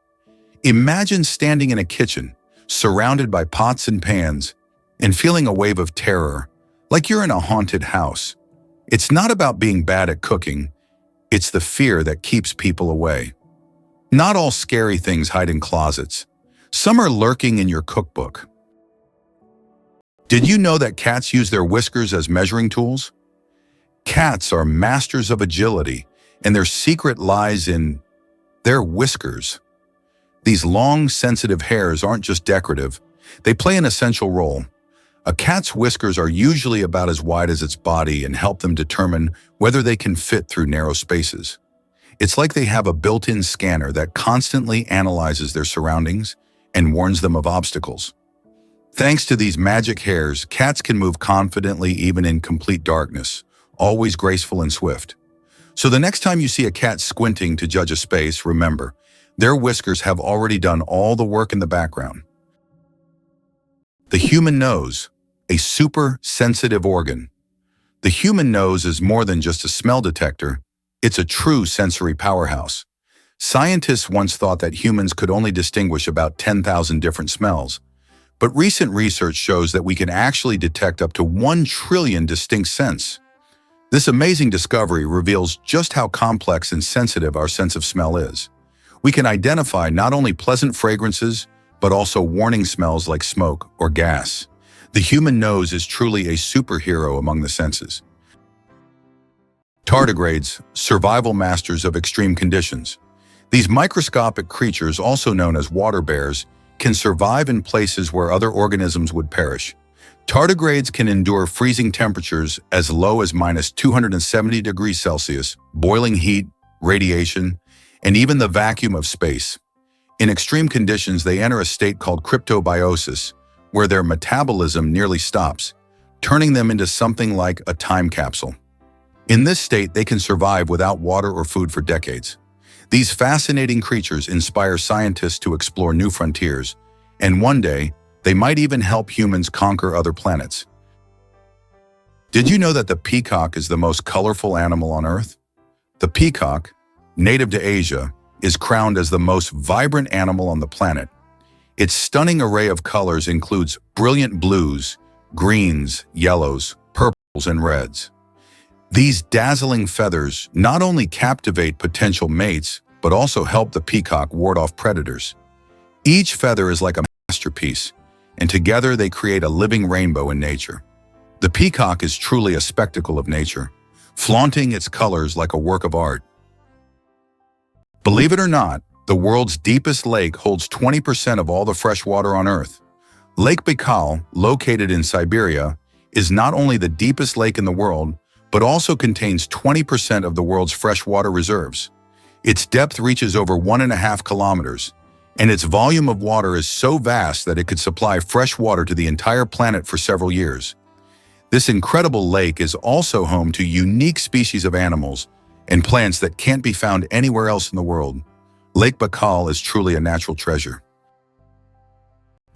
Imagine standing in a kitchen, surrounded by pots and pans, and feeling a wave of terror, like you're in a haunted house. It's not about being bad at cooking, it's the fear that keeps people away. Not all scary things hide in closets. Some are lurking in your cookbook. Did you know that cats use their whiskers as measuring tools? Cats are masters of agility, and their secret lies in their whiskers. These long, sensitive hairs aren't just decorative, they play an essential role. A cat's whiskers are usually about as wide as its body and help them determine whether they can fit through narrow spaces. It's like they have a built-in scanner that constantly analyzes their surroundings and warns them of obstacles. Thanks to these magic hairs, cats can move confidently even in complete darkness, always graceful and swift. So the next time you see a cat squinting to judge a space, remember, their whiskers have already done all the work in the background. The human nose, a super sensitive organ. The human nose is more than just a smell detector, it's a true sensory powerhouse. Scientists once thought that humans could only distinguish about 10,000 different smells. But recent research shows that we can actually detect up to 1 trillion distinct scents. This amazing discovery reveals just how complex and sensitive our sense of smell is. We can identify not only pleasant fragrances, but also warning smells like smoke or gas. The human nose is truly a superhero among the senses. Tardigrades, survival masters of extreme conditions. These microscopic creatures, also known as water bears, can survive in places where other organisms would perish. Tardigrades can endure freezing temperatures as low as -270 degrees Celsius, boiling heat, radiation, and even the vacuum of space. In extreme conditions, they enter a state called cryptobiosis, where their metabolism nearly stops, turning them into something like a time capsule. In this state, they can survive without water or food for decades. These fascinating creatures inspire scientists to explore new frontiers, and one day, they might even help humans conquer other planets. Did you know that the peacock is the most colorful animal on Earth? The peacock, native to Asia, is crowned as the most vibrant animal on the planet. Its stunning array of colors includes brilliant blues, greens, yellows, purples, and reds. These dazzling feathers not only captivate potential mates, but also help the peacock ward off predators. Each feather is like a masterpiece, and together they create a living rainbow in nature. The peacock is truly a spectacle of nature, flaunting its colors like a work of art. Believe it or not, the world's deepest lake holds 20% of all the fresh water on Earth. Lake Baikal, located in Siberia, is not only the deepest lake in the world, but also contains 20% of the world's freshwater reserves. Its depth reaches over 1.5 kilometers, and its volume of water is so vast that it could supply fresh water to the entire planet for several years. This incredible lake is also home to unique species of animals and plants that can't be found anywhere else in the world. Lake Baikal is truly a natural treasure.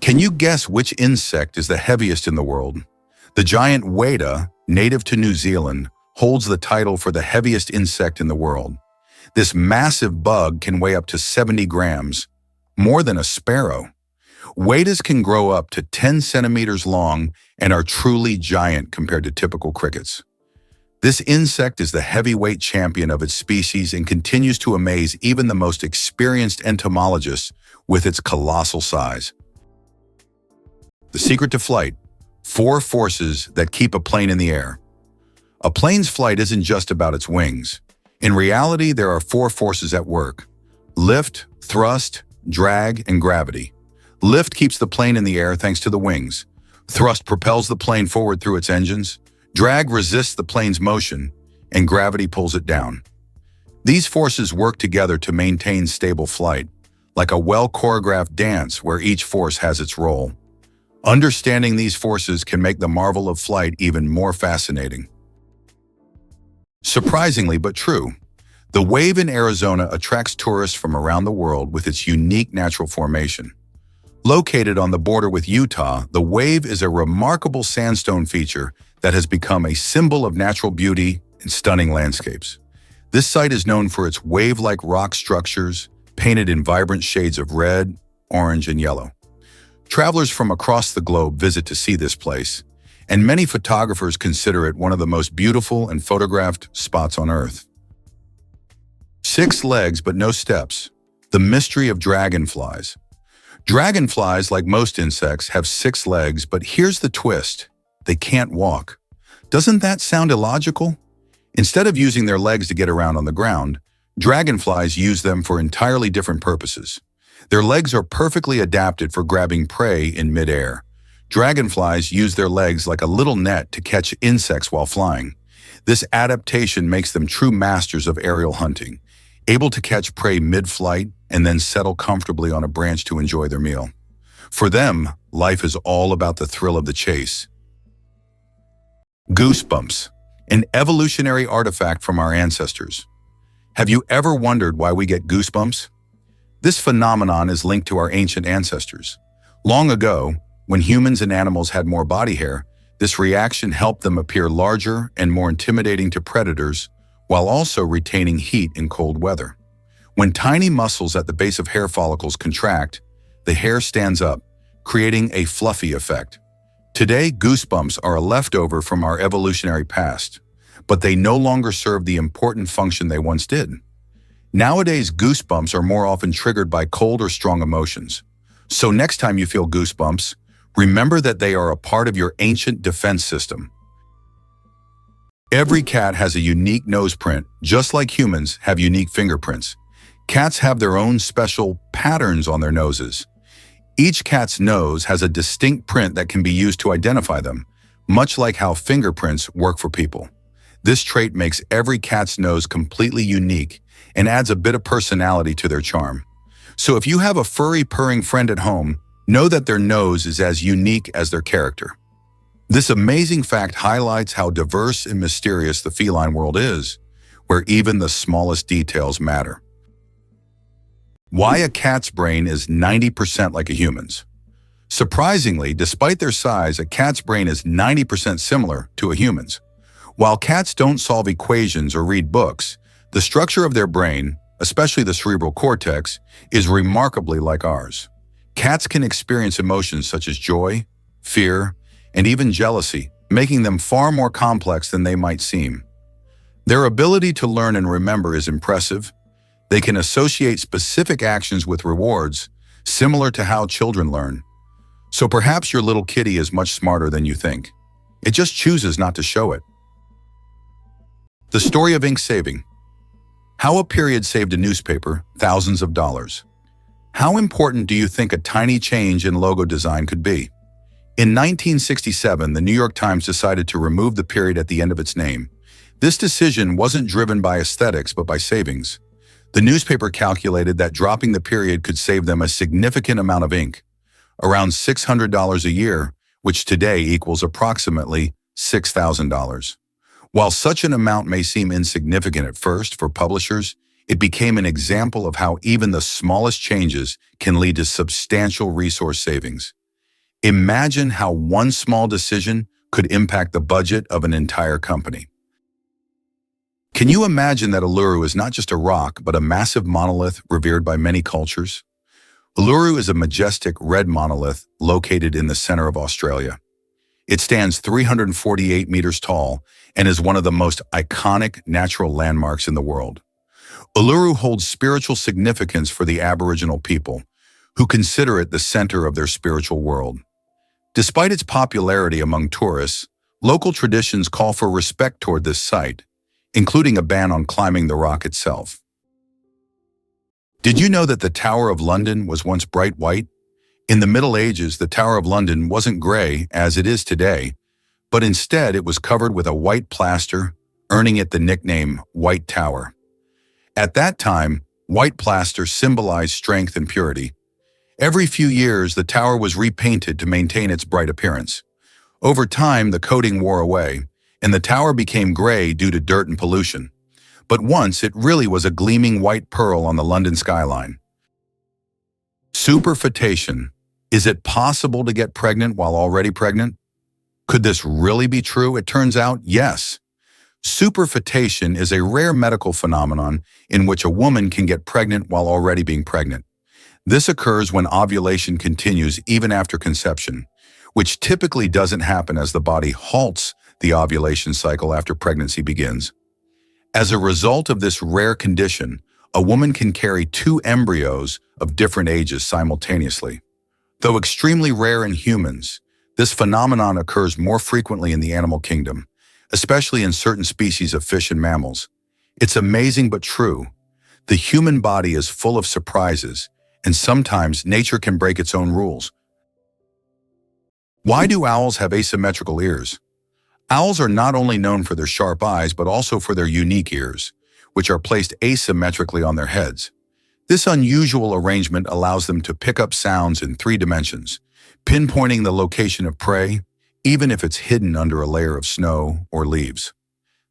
Can you guess which insect is the heaviest in the world? The giant weta, native to New Zealand, holds the title for the heaviest insect in the world. This massive bug can weigh up to 70 grams, more than a sparrow. Wetas can grow up to 10 centimeters long and are truly giant compared to typical crickets. This insect is the heavyweight champion of its species and continues to amaze even the most experienced entomologists with its colossal size. The secret to flight: 4 forces that keep a plane in the air. A plane's flight isn't just about its wings. In reality, there are 4 forces at work: lift, thrust, drag, and gravity. Lift keeps the plane in the air thanks to the wings. Thrust propels the plane forward through its engines. Drag resists the plane's motion, and gravity pulls it down. These forces work together to maintain stable flight, like a well-choreographed dance where each force has its role. Understanding these forces can make the marvel of flight even more fascinating. Surprisingly but true, the Wave in Arizona attracts tourists from around the world with its unique natural formation. Located on the border with Utah, the Wave is a remarkable sandstone feature that has become a symbol of natural beauty and stunning landscapes. This site is known for its wave-like rock structures, painted in vibrant shades of red, orange, and yellow. Travelers from across the globe visit to see this place, and many photographers consider it one of the most beautiful and photographed spots on Earth. 6 legs but no steps. The mystery of dragonflies. Dragonflies, like most insects, have 6 legs, but here's the twist. They can't walk. Doesn't that sound illogical? Instead of using their legs to get around on the ground, dragonflies use them for entirely different purposes. Their legs are perfectly adapted for grabbing prey in midair. Dragonflies use their legs like a little net to catch insects while flying. This adaptation makes them true masters of aerial hunting, able to catch prey mid-flight and then settle comfortably on a branch to enjoy their meal. For them, life is all about the thrill of the chase. Goosebumps, an evolutionary artifact from our ancestors. Have you ever wondered why we get goosebumps? This phenomenon is linked to our ancient ancestors. Long ago, when humans and animals had more body hair, this reaction helped them appear larger and more intimidating to predators, while also retaining heat in cold weather. When tiny muscles at the base of hair follicles contract, the hair stands up, creating a fluffy effect. Today, goosebumps are a leftover from our evolutionary past, but they no longer serve the important function they once did. Nowadays, goosebumps are more often triggered by cold or strong emotions. So next time you feel goosebumps, remember that they are a part of your ancient defense system. Every cat has a unique nose print, just like humans have unique fingerprints. Cats have their own special patterns on their noses. Each cat's nose has a distinct print that can be used to identify them, much like how fingerprints work for people. This trait makes every cat's nose completely unique and adds a bit of personality to their charm. So if you have a furry, purring friend at home, know that their nose is as unique as their character. This amazing fact highlights how diverse and mysterious the feline world is, where even the smallest details matter. Why a cat's brain is 90% like a human's. Surprisingly, despite their size, a cat's brain is 90% similar to a human's. While cats don't solve equations or read books, the structure of their brain, especially the cerebral cortex, is remarkably like ours. Cats can experience emotions such as joy, fear, and even jealousy, making them far more complex than they might seem. Their ability to learn and remember is impressive. They can associate specific actions with rewards, similar to how children learn. So perhaps your little kitty is much smarter than you think. It just chooses not to show it. The story of ink saving. How a period saved a newspaper thousands of dollars. How important do you think a tiny change in logo design could be? In 1967, the New York Times decided to remove the period at the end of its name. This decision wasn't driven by aesthetics, but by savings. The newspaper calculated that dropping the period could save them a significant amount of ink, around $600 a year, which today equals approximately $6,000. While such an amount may seem insignificant at first for publishers, it became an example of how even the smallest changes can lead to substantial resource savings. Imagine how one small decision could impact the budget of an entire company. Can you imagine that Uluru is not just a rock, but a massive monolith revered by many cultures? Uluru is a majestic red monolith located in the center of Australia. It stands 348 meters tall and is one of the most iconic natural landmarks in the world. Uluru holds spiritual significance for the Aboriginal people, who consider it the center of their spiritual world. Despite its popularity among tourists, local traditions call for respect toward this site, including a ban on climbing the rock itself. Did you know that the Tower of London was once bright white? In the Middle Ages, the Tower of London wasn't gray as it is today, but instead it was covered with a white plaster, earning it the nickname White Tower. At that time, white plaster symbolized strength and purity. Every few years, the tower was repainted to maintain its bright appearance. Over time, the coating wore away, and the tower became gray due to dirt and pollution. But once, it really was a gleaming white pearl on the London skyline. Superfetation. Is it possible to get pregnant while already pregnant? Could this really be true? It turns out, yes. Superfetation is a rare medical phenomenon in which a woman can get pregnant while already being pregnant. This occurs when ovulation continues even after conception, which typically doesn't happen as the body halts the ovulation cycle after pregnancy begins. As a result of this rare condition, a woman can carry two embryos of different ages simultaneously. Though extremely rare in humans, this phenomenon occurs more frequently in the animal kingdom, especially in certain species of fish and mammals. It's amazing but true. The human body is full of surprises, and sometimes nature can break its own rules. Why do owls have asymmetrical ears? Owls are not only known for their sharp eyes, but also for their unique ears, which are placed asymmetrically on their heads. This unusual arrangement allows them to pick up sounds in 3 dimensions, pinpointing the location of prey, even if it's hidden under a layer of snow or leaves.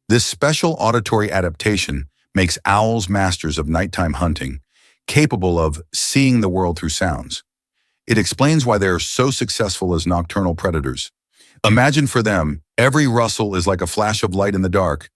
This special auditory adaptation makes owls masters of nighttime hunting, capable of seeing the world through sounds. It explains why they are so successful as nocturnal predators. Imagine for them, every rustle is like a flash of light in the dark,